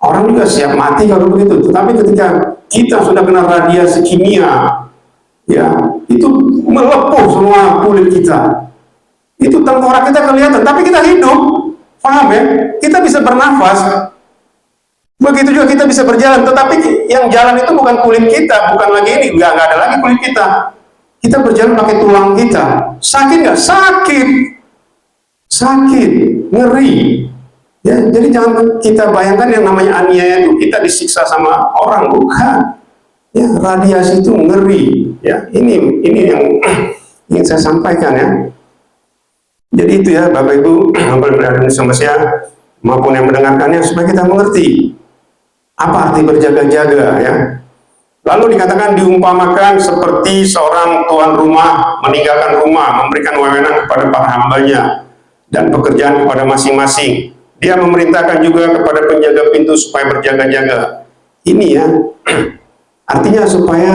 Orang juga siap mati kalau begitu. Tetapi ketika kita sudah kena radiasi kimia, ya itu melepuh semua kulit kita. Itu tengkorak kita kelihatan, tapi kita hidup, paham ya? Kita bisa bernafas, begitu juga kita bisa berjalan. Tetapi yang jalan itu bukan kulit kita, bukan lagi ini, nggak ada lagi kulit kita. Kita berjalan pakai tulang kita. Sakit nggak? Sakit. sakit, ngeri. Ya, jadi jangan kita bayangkan yang namanya aniaya itu kita disiksa sama orang, bukan. Ya, radiasi itu ngeri. Ya, ini yang ingin saya sampaikan ya. Jadi itu ya Bapak Ibu Indonesia maupun yang mendengarkannya supaya kita mengerti apa arti berjaga-jaga ya. Lalu dikatakan diumpamakan seperti seorang tuan rumah meninggalkan rumah, memberikan wewenang kepada para hambanya dan pekerjaan kepada masing-masing. Dia memerintahkan juga kepada penjaga pintu supaya berjaga-jaga. Ini ya, artinya supaya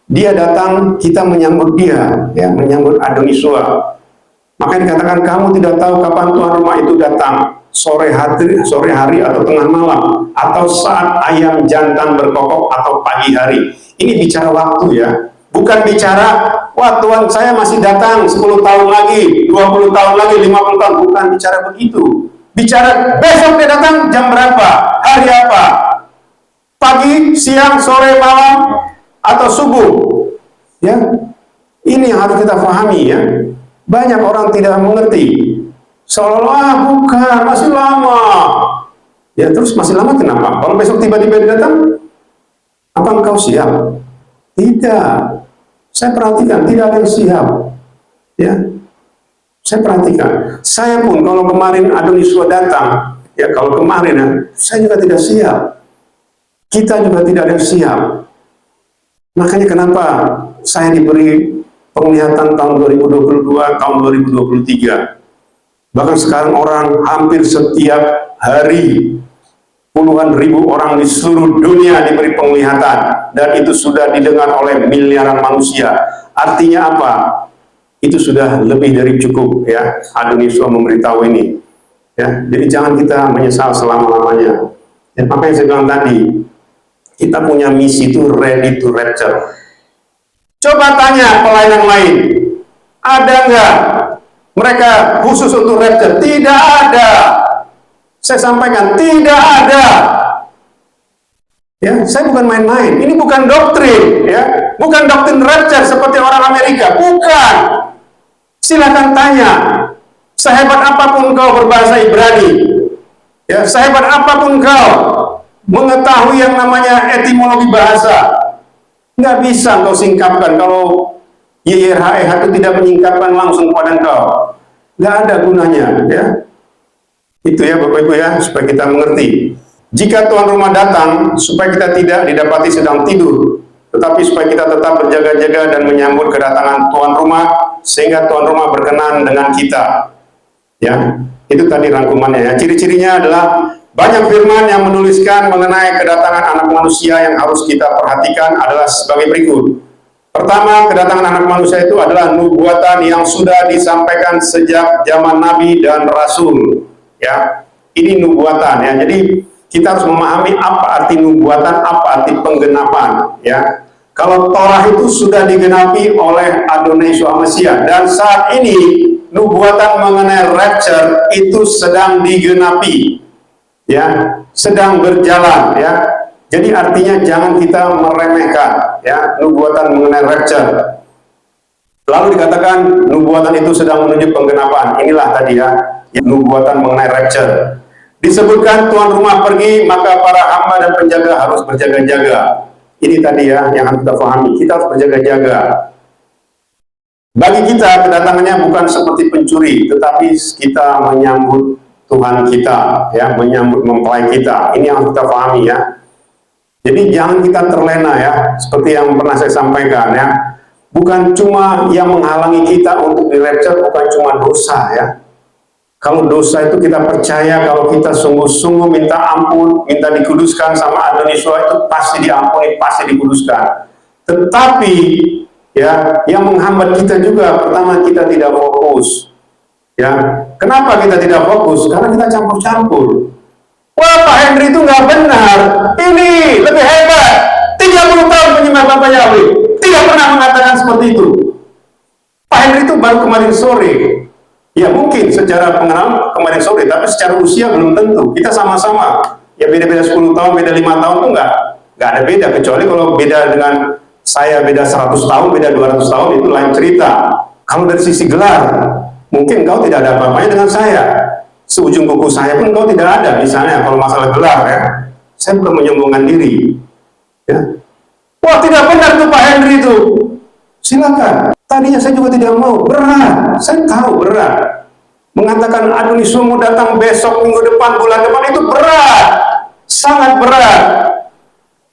dia datang, kita menyambut dia, ya, menyambut Adonisua. Maka dikatakan kamu tidak tahu kapan tuan rumah itu datang, sore hari atau tengah malam, atau saat ayam jantan berkokok atau pagi hari. Ini bicara waktu ya, bukan bicara wah Tuhan saya masih datang 10 tahun lagi, 20 tahun lagi, 50 tahun, bukan bicara begitu. Bicara besok dia datang jam berapa, hari apa, pagi, siang, sore, malam, atau subuh. Ya, ini yang harus kita pahami ya. Banyak orang tidak mengerti, seolah-olah bukan, masih lama. Ya terus masih lama kenapa? Kalau besok tiba-tiba datang, apa engkau siap? Tidak. Saya perhatikan, tidak ada yang siap. Ya, saya perhatikan. Saya pun kalau kemarin Adonisua datang, ya kalau kemarin ya, saya juga tidak siap. Kita juga tidak ada yang siap. Makanya kenapa saya diberi penglihatan tahun 2022, tahun 2023. Bahkan sekarang orang hampir setiap hari puluhan ribu orang di seluruh dunia diberi penglihatan, dan itu sudah didengar oleh miliaran manusia. Artinya apa? Itu sudah lebih dari cukup ya. Adonisua memberitahu ini. Ya, jadi jangan kita menyesal selama-lamanya. Dan makanya saya bilang tadi, kita punya misi itu ready to rapture. Coba tanya pelayan lain, ada nggak mereka khusus untuk rapture? Tidak ada. Saya sampaikan, tidak ada. Ya, saya bukan main-main. Ini bukan doktrin, ya, bukan doktrin rapture seperti orang Amerika, bukan. Silakan tanya. Sehebat apapun kau berbahasa Ibrani, ya, sehebat apapun kau mengetahui yang namanya etimologi bahasa, nggak bisa kau singkapkan. Kalau YRHEH itu tidak menyingkapkan langsung kepada engkau, nggak ada gunanya ya. Itu ya Bapak Ibu ya, supaya kita mengerti. Jika tuan rumah datang, supaya kita tidak didapati sedang tidur, tetapi supaya kita tetap berjaga-jaga dan menyambut kedatangan tuan rumah, sehingga tuan rumah berkenan dengan kita. Ya, itu tadi rangkumannya ya. Ciri-cirinya adalah banyak firman yang menuliskan mengenai kedatangan anak manusia yang harus kita perhatikan adalah sebagai berikut. Pertama, kedatangan anak manusia itu adalah nubuatan yang sudah disampaikan sejak zaman Nabi dan Rasul. Ya, ini nubuatan ya. Jadi kita harus memahami apa arti nubuatan, apa arti penggenapan. Ya, kalau Torah itu sudah digenapi oleh Adonisua Mesia, dan saat ini nubuatan mengenai rapture itu sedang digenapi. Ya, sedang berjalan ya. Jadi artinya jangan kita meremehkan ya nubuatan mengenai rapture. Lalu dikatakan nubuatan itu sedang menuju penggenapan. Inilah tadi ya, nubuatan mengenai rapture. Disebutkan tuan rumah pergi, maka para hamba dan penjaga harus berjaga-jaga. Ini tadi ya yang harus kita pahami. Kita harus berjaga-jaga. Bagi kita kedatangannya bukan seperti pencuri, tetapi kita menyambut Tuhan kita, ya, menyambut mempelai kita. Ini yang harus kita pahami ya. Jadi jangan kita terlena ya, seperti yang pernah saya sampaikan ya. Bukan cuma yang menghalangi kita untuk di-rapture, bukan cuma dosa ya. Kalau dosa itu kita percaya, kalau kita sungguh-sungguh minta ampun, minta dikuduskan sama Adonisua, itu pasti diampuni, pasti dikuduskan. Tetapi ya, yang menghambat kita juga, pertama kita tidak fokus. Ya, kenapa kita tidak fokus? Karena kita campur-campur. Wah, Pak Henry itu nggak benar. Ini lebih hebat. 30 tahun menyembah Bapak Yahweh, tidak pernah mengatakan seperti itu. Pak Henry itu baru kemarin sore. Ya mungkin secara pengenalan kemarin sore, tapi secara usia belum tentu. Kita sama-sama. Ya beda-beda 10 tahun, beda 5 tahun tuh nggak ada beda. Kecuali kalau beda dengan saya beda 100 tahun, beda 200 tahun, itu lain cerita. Kalau dari sisi gelar, Mungkin engkau tidak ada apa-apanya dengan saya. Seujung kuku saya pun engkau tidak ada, misalnya kalau masalah gelar ya. Saya bukan menyombongkan diri. Ya. Wah, tidak benar tuh Pak Henry itu. Silakan. Tadinya saya juga tidak mau. Berat. Saya tahu berat. Mengatakan Adonisio mau datang besok, minggu depan, bulan depan, itu berat. Sangat berat.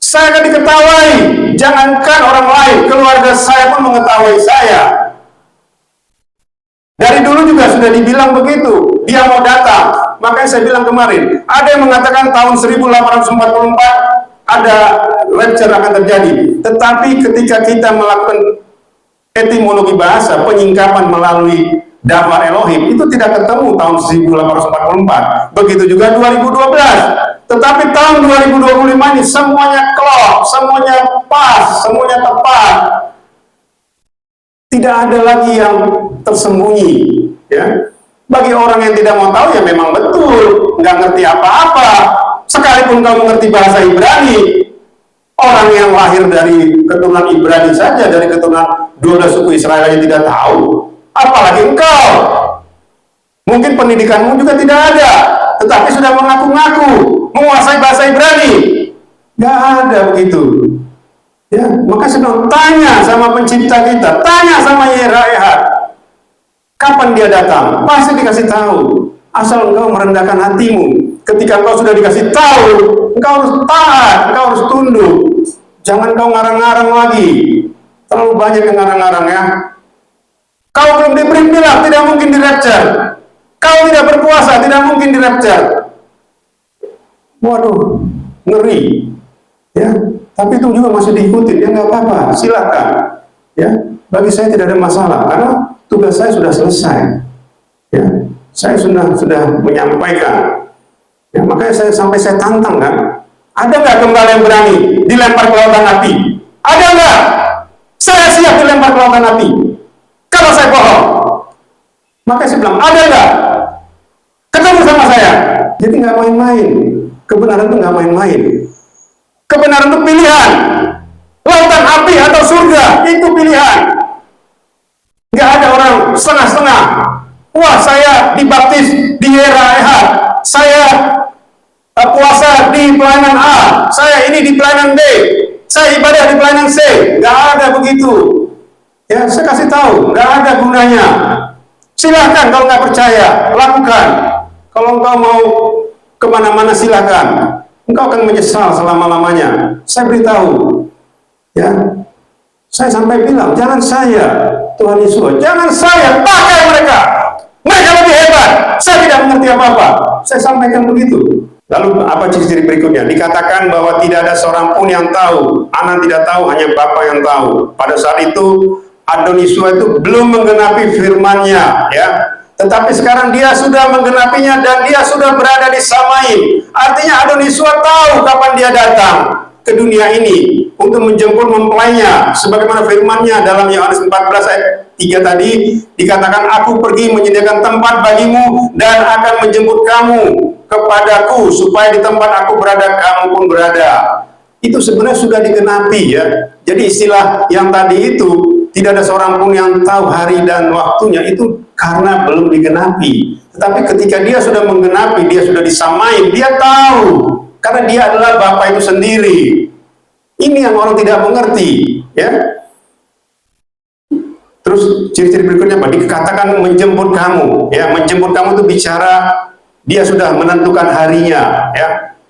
Saya akan diketawai. Jangankan orang lain, keluarga saya pun mengetahui saya. Dari dulu juga sudah dibilang begitu. Dia mau datang. Makanya saya bilang kemarin, ada yang mengatakan tahun 1844 ada rapture akan terjadi. Tetapi ketika kita melakukan etimologi bahasa, penyingkapan melalui Dafar Elohim, itu tidak ketemu tahun 1844. Begitu juga 2012. Tetapi tahun 2025 ini semuanya klop, semuanya pas, semuanya tepat. Tidak ada lagi yang tersembunyi. Ya. Bagi orang yang tidak mau tahu, ya memang betul, nggak ngerti apa-apa. Sekalipun kamu mengerti bahasa Ibrani, orang yang lahir dari keturunan Ibrani saja, dari keturunan 12 suku Israel aja tidak tahu, apalagi engkau. Mungkin pendidikanmu juga tidak ada, tetapi sudah mengaku-ngaku menguasai bahasa Ibrani. Nggak ada begitu. Ya, maka saya bilang, tanya sama pencipta kita, tanya sama Yerehat, kapan dia datang? Pasti dikasih tahu. Asal engkau merendahkan hatimu. Ketika engkau sudah dikasih tahu, engkau harus taat, engkau harus tunduk. Jangan kau ngarang-ngarang lagi. Terlalu banyak yang ngarang-ngarang ya. Kau belum diberi bilang, tidak mungkin di rapture. Kau tidak berpuasa, tidak mungkin di rapture. Waduh, ngeri. Ya, tapi itu juga masih diikuti. Ya nggak apa-apa, silakan. Ya, bagi saya tidak ada masalah karena tugas saya sudah selesai. Ya, saya sudah menyampaikan. Ya, makanya saya tantang kan. Ada nggak gembala yang berani dilempar ke lautan api? Ada nggak? Saya siap dilempar ke lautan api. Kalau saya bohong, maka saya bilang ada nggak? Ketemu sama saya. Jadi nggak main-main. Kebenaran itu nggak main-main. Kebenaran itu pilihan. Lautan api atau surga itu pilihan. Nggak ada orang setengah-setengah. Wah, saya dibaptis di Yerehat. Saya puasa di pelayanan A. Saya ini di pelayanan B. Saya ibadah di pelayanan C. Nggak ada begitu. Ya, saya kasih tahu. Nggak ada gunanya. Silahkan kalau nggak percaya, lakukan. Kalau engkau mau kemana-mana silahkan. Engkau akan menyesal selama-lamanya. Saya beritahu. Ya, saya sampai bilang, jangan saya, Tuhan Yesus, jangan saya, pakai mereka. Mereka lebih hebat. Saya tidak mengerti apa-apa. Saya sampaikan begitu. Lalu apa ciri-ciri berikutnya? Dikatakan bahwa tidak ada seorang pun yang tahu. Anak tidak tahu, hanya Bapa yang tahu. Pada saat itu Adonisio itu belum menggenapi firman-Nya, ya. Tetapi sekarang dia sudah menggenapinya dan dia sudah berada di Samain. Artinya Adonisio tahu kapan dia datang ke dunia ini untuk menjemput mempelainya. Sebagaimana firman-Nya dalam Yohanes 14 ayat 3 tadi, dikatakan, aku pergi menyediakan tempat bagimu dan akan menjemput kamu kepadaku, supaya di tempat aku berada, kamu pun berada. Itu sebenarnya sudah digenapi ya. Jadi istilah yang tadi itu, tidak ada seorang pun yang tahu hari dan waktunya, itu karena belum digenapi. Tetapi ketika dia sudah menggenapi, dia sudah disamain, dia tahu. Karena dia adalah Bapa itu sendiri. Ini yang orang tidak mengerti. Ya. Terus ciri-ciri berikutnya apa? Dikatakan menjemput kamu. Ya, menjemput kamu itu bicara dia sudah menentukan harinya. Ya.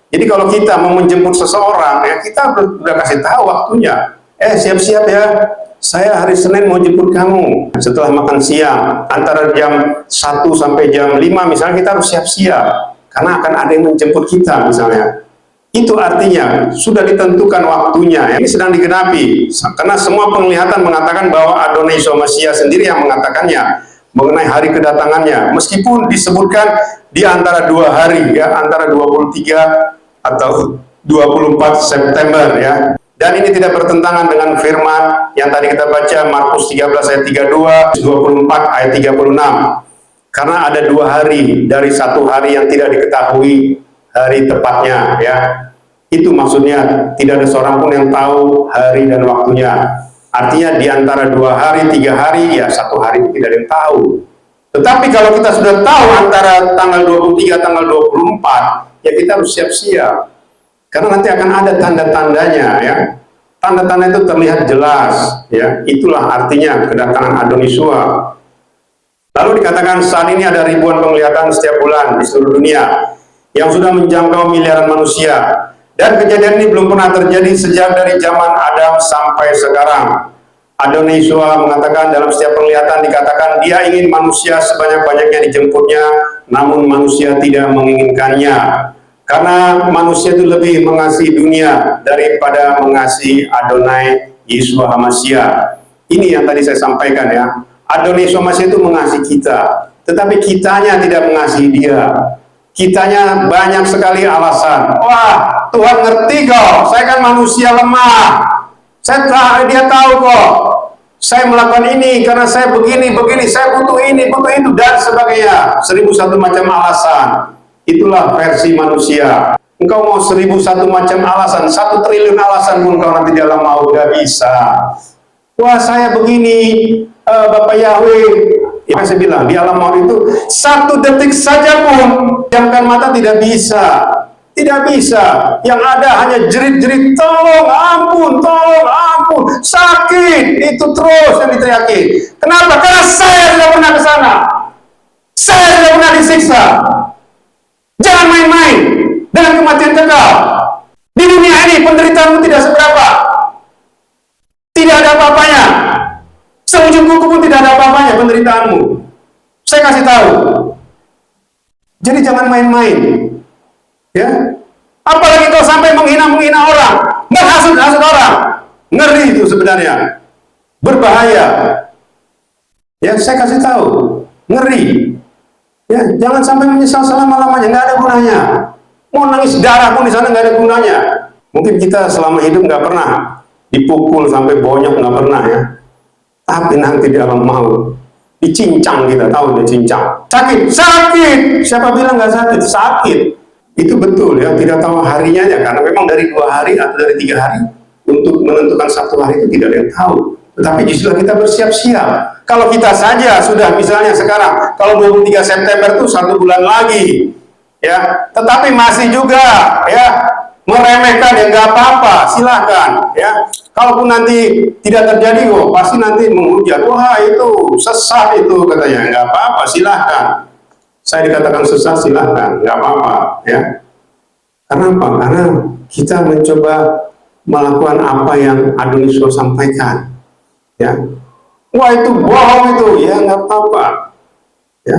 Jadi kalau kita mau menjemput seseorang, ya kita sudah kasih tahu waktunya. Siap-siap ya. Saya hari Senin mau jemput kamu setelah makan siang antara jam 1 sampai jam 5 misalnya, kita harus siap-siap karena akan ada yang menjemput kita misalnya. Itu artinya sudah ditentukan waktunya. Ini sedang digenapi karena semua penglihatan mengatakan bahwa Adonisio Mesias sendiri yang mengatakannya mengenai hari kedatangannya, meskipun disebutkan di antara 2 hari ya, antara 23 atau 24 September ya. Dan ini tidak bertentangan dengan firman yang tadi kita baca, Markus 13 ayat 32, 24 ayat 36. Karena ada 2 hari dari 1 hari yang tidak diketahui hari tepatnya ya. Itu maksudnya tidak ada seorang pun yang tahu hari dan waktunya. Artinya di antara 2 hari, 3 hari, ya 1 hari itu tidak ada yang tahu. Tetapi kalau kita sudah tahu antara tanggal 23, tanggal 24, ya kita harus siap-siap. Karena nanti akan ada tanda-tandanya, ya. Tanda-tanda itu terlihat jelas, ya. Itulah artinya kedatangan Adonisua. Lalu dikatakan saat ini ada ribuan penglihatan setiap bulan di seluruh dunia yang sudah menjangkau miliaran manusia. Dan kejadian ini belum pernah terjadi sejak dari zaman Adam sampai sekarang. Adonisua mengatakan dalam setiap penglihatan dikatakan dia ingin manusia sebanyak-banyaknya dijemputnya, namun manusia tidak menginginkannya. Karena manusia itu lebih mengasihi dunia daripada mengasihi Adonai Yeshua HaMashiach. Ini yang tadi saya sampaikan, ya. Adonai Yeshua HaMashiach itu mengasihi kita, tetapi kitanya tidak mengasihi dia. Kitanya banyak sekali alasan. Wah, Tuhan ngerti kok, saya kan manusia lemah. Dia tahu kok, saya melakukan ini karena saya begini, saya butuh ini, butuh itu, dan sebagainya. 1001 macam alasan. Itulah versi manusia. Engkau mau 1001 macam alasan, 1 triliun alasan pun kau nanti dalam mau, gak bisa. Wah, saya begini, Bapak Yahweh. Ya, saya bilang, di alam maut itu 1 detik saja pun jamkan mata tidak bisa. Tidak bisa. Yang ada hanya jerit-jerit, tolong, ampun, sakit. Itu terus yang diteriaki. Kenapa? Karena saya tidak pernah ke sana. Saya tidak pernah disiksa. Jangan main-main dengan kematian kekal. Di dunia ini penderitaanmu tidak seberapa. Tidak ada apa-apanya. Seujung kuku pun tidak ada apa-apanya penderitaanmu. Saya kasih tahu. Jadi jangan main-main. Ya. Apalagi kau sampai menghina-menghina orang, menghasut-hasut orang. Ngeri itu sebenarnya. Berbahaya. Ya, saya kasih tahu. Ngeri. Ya, jangan sampai menyesal selama-lamanya, nggak ada gunanya. Mau nangis darah pun di sana nggak ada gunanya. Mungkin kita selama hidup nggak pernah dipukul sampai bonyok, nggak pernah, ya. Tapi nanti di alam maut dicincang, kita tahu dicincang. Sakit. Siapa bilang nggak sakit? Sakit. Itu betul, ya. Tidak tahu harinya, ya, karena memang dari 2 hari atau dari 3 hari untuk menentukan 1 hari itu tidak ada yang tahu. Tetapi justru kita bersiap-siap. Kalau kita saja sudah misalnya sekarang, kalau 23 September itu 1 bulan lagi, ya, tetapi masih juga, ya, meremehkan, ya, nggak apa-apa, silahkan, ya. Kalaupun nanti tidak terjadi, pasti nanti menghujat, wah itu sesat itu katanya, nggak apa-apa, silahkan. Saya dikatakan sesat, silahkan, nggak apa-apa, ya. Karena apa? Karena kita mencoba melakukan apa yang Adonisua sampaikan, ya. Wah itu bohong itu, ya nggak apa-apa, ya,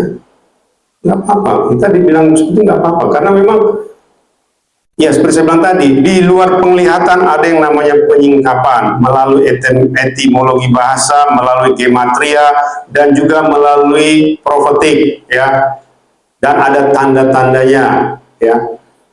nggak apa-apa. Kita dibilang seperti nggak apa-apa, karena memang, ya seperti saya bilang tadi, di luar penglihatan ada yang namanya penyingkapan melalui etimologi bahasa, melalui gematria, dan juga melalui profetik, ya, dan ada tanda-tandanya, ya.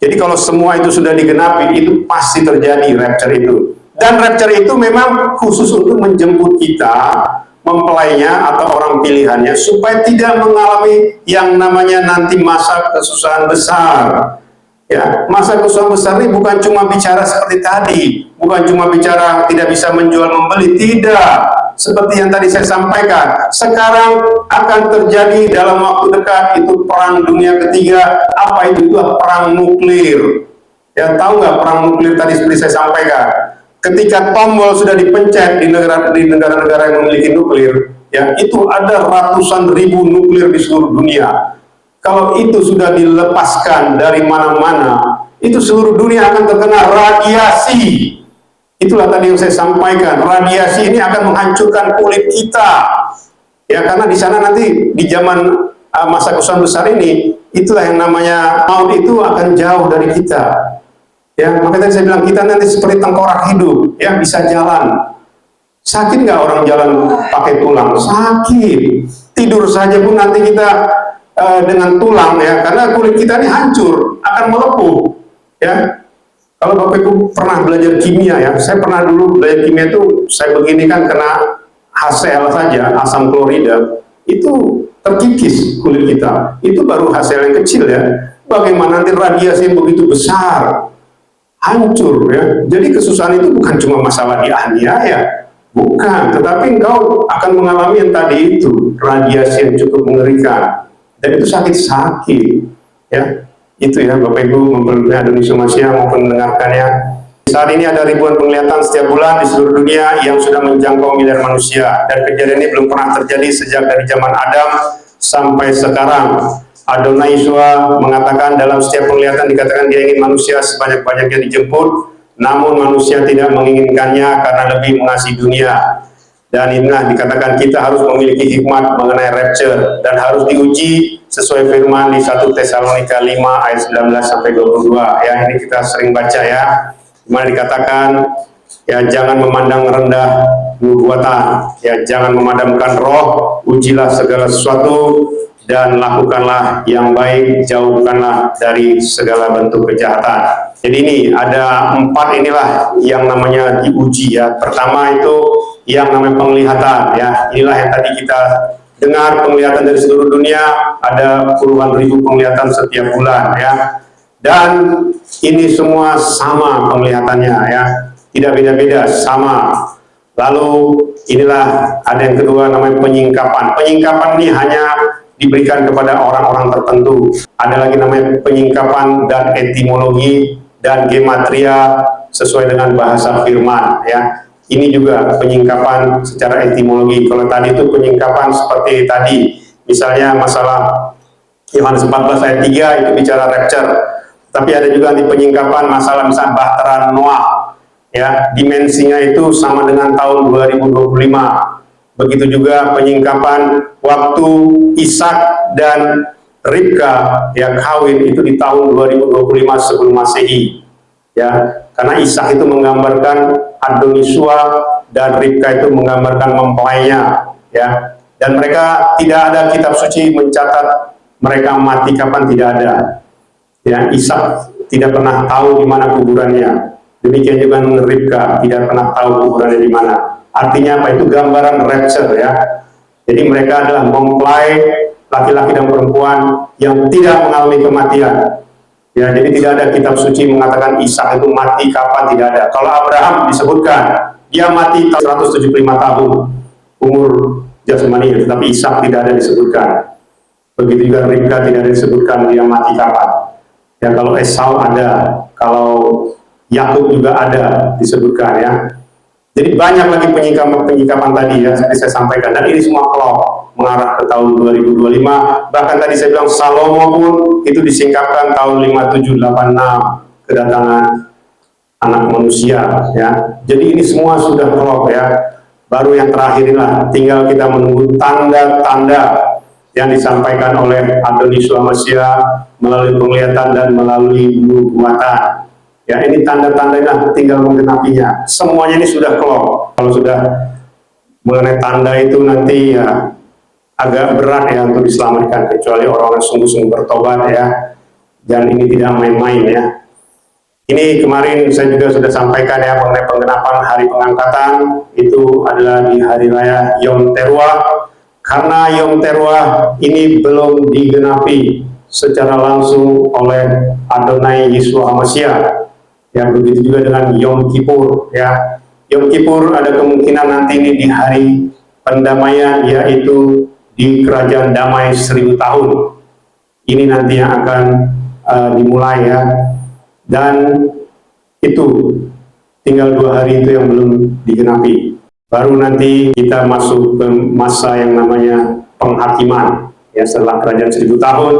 Jadi kalau semua itu sudah digenapi, itu pasti terjadi rapture itu. Dan rapture itu memang khusus untuk menjemput kita, mempelainya atau orang pilihannya, supaya tidak mengalami yang namanya nanti masa kesusahan besar. Ya, masa kesusahan besar ini bukan cuma bicara seperti tadi, bukan cuma bicara tidak bisa menjual membeli, tidak. Seperti yang tadi saya sampaikan, sekarang akan terjadi dalam waktu dekat itu perang dunia ketiga. Apa itu? Perang nuklir. Ya, tahu nggak perang nuklir tadi seperti saya sampaikan? Ketika tombol sudah dipencet di negara-negara yang memiliki nuklir, ya, itu ada ratusan ribu nuklir di seluruh dunia. Kalau itu sudah dilepaskan dari mana-mana, itu seluruh dunia akan terkena radiasi. Itulah tadi yang saya sampaikan, radiasi ini akan menghancurkan kulit kita. Ya, karena di sana nanti di zaman masa kesusahan besar ini, itulah yang namanya maut itu akan jauh dari kita. Ya, makanya saya bilang kita nanti seperti tengkorak hidup, ya, bisa jalan. Sakit nggak orang jalan pakai tulang? Sakit. Tidur saja pun nanti kita dengan tulang, ya, karena kulit kita ini hancur, akan melepuh, ya. Kalau Bapak Ibu pernah belajar kimia, ya, saya pernah dulu belajar kimia itu, saya begini kan kena HCl saja, asam klorida, itu terkikis kulit kita. Itu baru HCl yang kecil, ya. Bagaimana nanti radiasi yang begitu besar, hancur, ya. Jadi kesusahan itu bukan cuma masalah dianiaya, Bukan, tetapi engkau akan mengalami yang tadi itu, radiasi yang cukup mengerikan. Dan itu sakit-sakit. Ya, itu ya Bapak Ibu mempelai Adonis Somasia maupun mendengarkannya. Saat ini ada ribuan penglihatan setiap bulan di seluruh dunia yang sudah menjangkau miliar manusia. Dan kejadian ini belum pernah terjadi sejak dari zaman Adam sampai sekarang. Adonai Yeshua mengatakan dalam setiap penglihatan dikatakan dia ingin manusia sebanyak-banyaknya dijemput, namun manusia tidak menginginkannya karena lebih mengasihi dunia. Dan inilah dikatakan kita harus memiliki hikmat mengenai rapture dan harus diuji sesuai firman di 1 Tesalonika 5 ayat 19 sampai 22. Ya, ini kita sering baca ya. Di mana dikatakan ya jangan memandang rendah nubuatan, ya jangan memadamkan roh, ujilah segala sesuatu dan lakukanlah yang baik, jauhkanlah dari segala bentuk kejahatan. Jadi ini ada 4 inilah yang namanya diuji ya. Pertama itu yang namanya penglihatan ya. Inilah yang tadi kita dengar, penglihatan dari seluruh dunia, ada puluhan ribu penglihatan setiap bulan ya. Dan ini semua sama penglihatannya ya. Tidak beda-beda, sama. Lalu inilah ada yang kedua namanya penyingkapan. Penyingkapan ini hanya diberikan kepada orang-orang tertentu. Ada lagi namanya penyingkapan dan etimologi dan gematria sesuai dengan bahasa firman ya. Ini juga penyingkapan secara etimologi. Kalau tadi itu penyingkapan seperti tadi, misalnya masalah Yohanes 14 ayat 3 itu bicara rapture. Tapi ada juga nanti penyingkapan masalah misalnya bahtera Noah ya, dimensinya itu sama dengan tahun 2025. Begitu juga penyingkapan waktu Ishak dan Ribka ya kawin itu di tahun 2025 sebelum Masehi. Ya, karena Ishak itu menggambarkan Adonisua dan Ribka itu menggambarkan mempelainya ya. Dan mereka tidak ada kitab suci mencatat mereka mati kapan, tidak ada. Ya, Ishak tidak pernah tahu di mana kuburannya. Demikian juga Ribka tidak pernah tahu kuburannya di mana. Artinya apa? Itu gambaran rapture ya. Jadi mereka adalah mempelai laki-laki dan perempuan yang tidak mengalami kematian. Ya, jadi tidak ada kitab suci mengatakan Ishak itu mati kapan, tidak ada. Kalau Abraham disebutkan dia mati 175 tahun umur jasmani, tetapi Ishak tidak ada disebutkan. Begitu juga Ribka tidak ada disebutkan dia mati kapan. Ya, kalau Esau ada, kalau Yakub juga ada disebutkan ya. Jadi banyak lagi penyingkapan tadi ya, seperti saya sampaikan, dan ini semua klop mengarah ke tahun 2025. Bahkan tadi saya bilang Salomo pun itu disingkapkan tahun 5786 kedatangan anak manusia ya. Jadi ini semua sudah klop ya. Baru yang terakhir lah, tinggal kita menunggu tanda-tanda yang disampaikan oleh Adonis Somasia melalui penglihatan dan melalui nubuatan. Ya, ini tanda-tandanya tinggal menggenapinya. Semuanya ini sudah klop. Kalau sudah mengenai tanda itu nanti ya agak berat ya untuk diselamatkan, kecuali orang-orang sungguh-sungguh bertobat ya. Dan ini tidak main-main ya. Ini kemarin saya juga sudah sampaikan ya mengenai penggenapan hari pengangkatan itu adalah di hari raya Yom Teruah. Karena Yom Teruah ini belum digenapi secara langsung oleh Adonai Yeshua HaMashiach. Ya, begitu juga dengan Yom Kippur ya. Yom Kippur ada kemungkinan nanti ini di hari pendamaian, yaitu di kerajaan damai 1000 tahun. Ini nanti yang akan dimulai ya. Dan itu tinggal 2 hari itu yang belum digenapi. Baru nanti kita masuk ke masa yang namanya penghakiman ya, setelah kerajaan 1000 tahun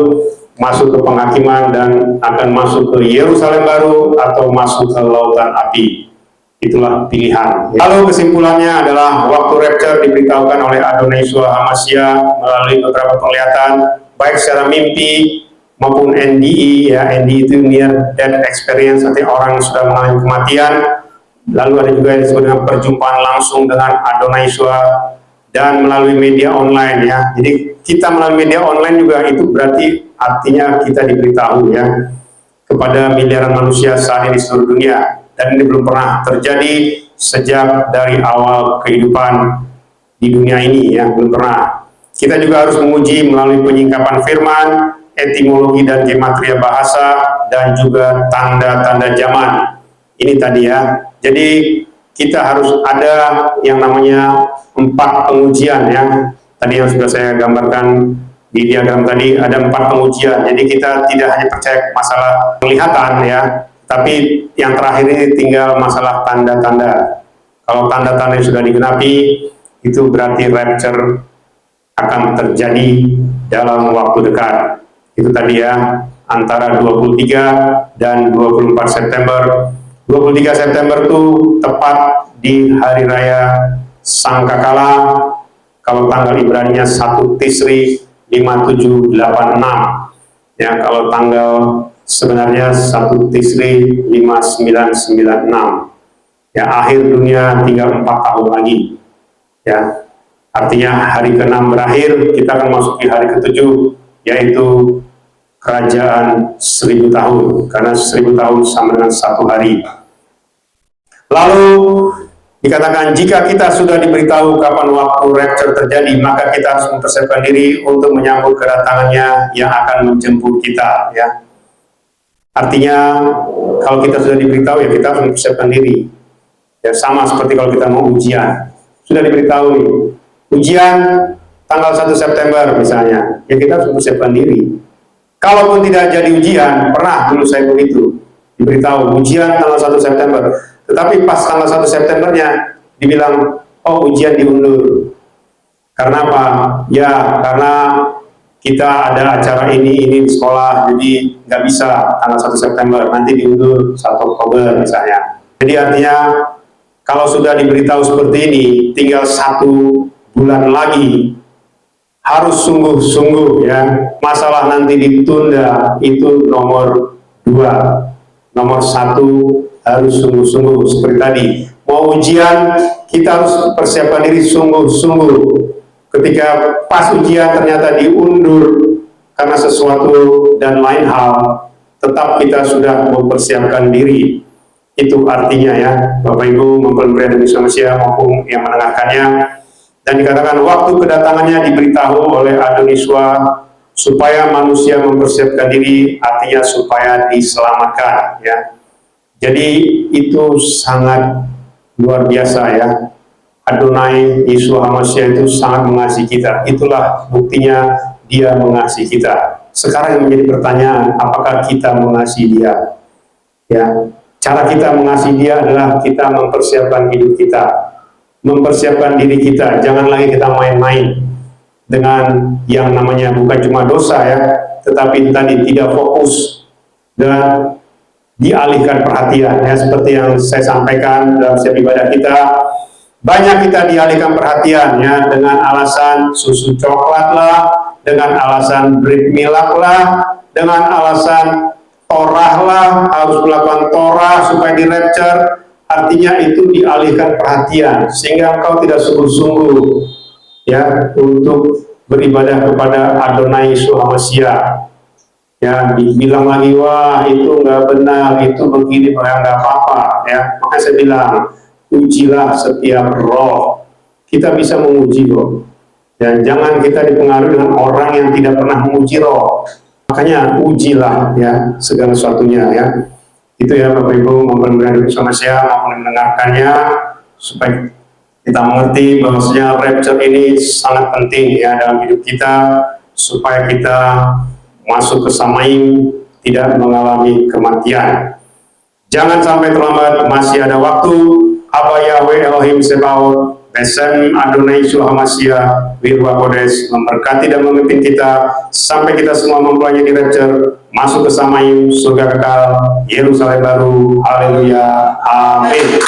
masuk ke penghakiman dan akan masuk ke Yerusalem baru atau masuk ke lautan api. Itulah pilihan. Lalu kesimpulannya adalah waktu rapture diberitahukan oleh Adonai Yeshua HaMashiach melalui beberapa penglihatan, baik secara mimpi maupun NDE ya. NDE itu near death experience, artinya orang yang sudah mengalami kematian. Lalu ada juga yang disebut dengan perjumpaan langsung dengan Adonai Yeshua dan melalui media online ya. Jadi kita melalui media online juga itu berarti artinya kita diberitahu ya kepada miliaran manusia saat ini di seluruh dunia, dan ini belum pernah terjadi sejak dari awal kehidupan di dunia ini ya, belum pernah. Kita juga harus menguji melalui penyingkapan firman, etimologi dan gematria bahasa, dan juga tanda-tanda zaman. Ini tadi ya. Jadi kita harus ada yang namanya 4 pengujian ya. Tadi yang sudah saya gambarkan di diagram tadi ada 4 pengujian. Jadi kita tidak hanya percaya masalah penglihatan ya, tapi yang terakhir ini tinggal masalah tanda-tanda. Kalau tanda-tanda sudah digenapi, itu berarti rapture akan terjadi dalam waktu dekat. Itu tadi ya, antara 23 dan 24 September. 23 September itu tepat di hari raya Sangkakala, kalau tanggal Ibrani-nya 1 Tisri 5786. Ya, kalau tanggal sebenarnya 1 Tisri 5996. Ya, akhir dunia tinggal 4 tahun lagi. Ya, artinya hari ke-6 berakhir, kita akan masuk di hari ke-7, yaitu kerajaan 1000 tahun, karena 1000 tahun sama dengan 1 hari. Lalu dikatakan jika kita sudah diberitahu kapan waktu rapture terjadi, maka kita harus mempersiapkan diri untuk menyambut kedatangannya yang akan menjemput kita. Ya, artinya kalau kita sudah diberitahu ya kita harus mempersiapkan diri. Ya, sama seperti kalau kita mau ujian, sudah diberitahu nih, ujian tanggal 1 September misalnya, ya kita harus mempersiapkan diri. Kalaupun tidak jadi ujian, pernah dulu saya begitu, diberitahu ujian tanggal 1 September, tetapi pas tanggal 1 Septembernya dibilang, oh ujian diundur. Karena apa? Ya karena kita ada acara ini di sekolah, jadi nggak bisa tanggal 1 September, nanti diundur 1 Oktober misalnya. Jadi artinya kalau sudah diberitahu seperti ini, tinggal 1 bulan lagi, harus sungguh-sungguh ya. Masalah nanti ditunda itu nomor 2. Nomor 1 harus sungguh-sungguh seperti tadi. Mau ujian, kita harus persiapkan diri sungguh-sungguh. Ketika pas ujian ternyata diundur karena sesuatu dan lain hal, tetap kita sudah mempersiapkan diri. Itu artinya ya, Bapak Ibu, maupun pria dan manusia maupun yang mendengarkannya. Dan dikatakan waktu kedatangannya diberitahu oleh Adoniswa supaya manusia mempersiapkan diri, artinya supaya diselamatkan ya. Jadi itu sangat luar biasa ya. Adonai Yesus HaMashiach itu sangat mengasihi kita. Itulah buktinya dia mengasihi kita. Sekarang yang menjadi pertanyaan, apakah kita mengasihi dia? Ya, cara kita mengasihi dia adalah kita mempersiapkan hidup kita, mempersiapkan diri kita. Jangan lagi kita main-main dengan yang namanya bukan cuma dosa ya, tetapi tadi tidak fokus dan dialihkan perhatian ya, seperti yang saya sampaikan dalam setiap ibadah kita. Banyak kita dialihkan perhatian ya, dengan alasan susu coklat lah, dengan alasan bread milk lah, dengan alasan Torah lah, harus melakukan Torah supaya di rapture. Artinya itu dialihkan perhatian sehingga engkau tidak sungguh-sungguh ya untuk beribadah kepada Adonai Yesus HaMashiach. Ya, dibilang lagi, wah itu nggak benar, itu begini, nggak apa-apa ya. Makanya saya bilang, ujilah setiap roh. Kita bisa menguji kok. Dan jangan kita dipengaruhi dengan orang yang tidak pernah menguji roh. Makanya ujilah ya segala sesuatunya ya. Itu ya Bapak Ibu, maupun bersama saya maupun mendengarkannya, supaya kita mengerti bahwasanya rapture ini sangat penting ya dalam hidup kita, supaya kita masuk ke Samaim, tidak mengalami kematian. Jangan sampai terlambat, masih ada waktu. Aba Yahweh Elohim Sebaot, Besem Adonai Yesus HaMashiach, Wirwa Kodes memberkati dan memimpin kita sampai kita semua mempelajari rapture, masuk ke Samaim, surga kekal, Yerusalem baru. Haleluya, amin.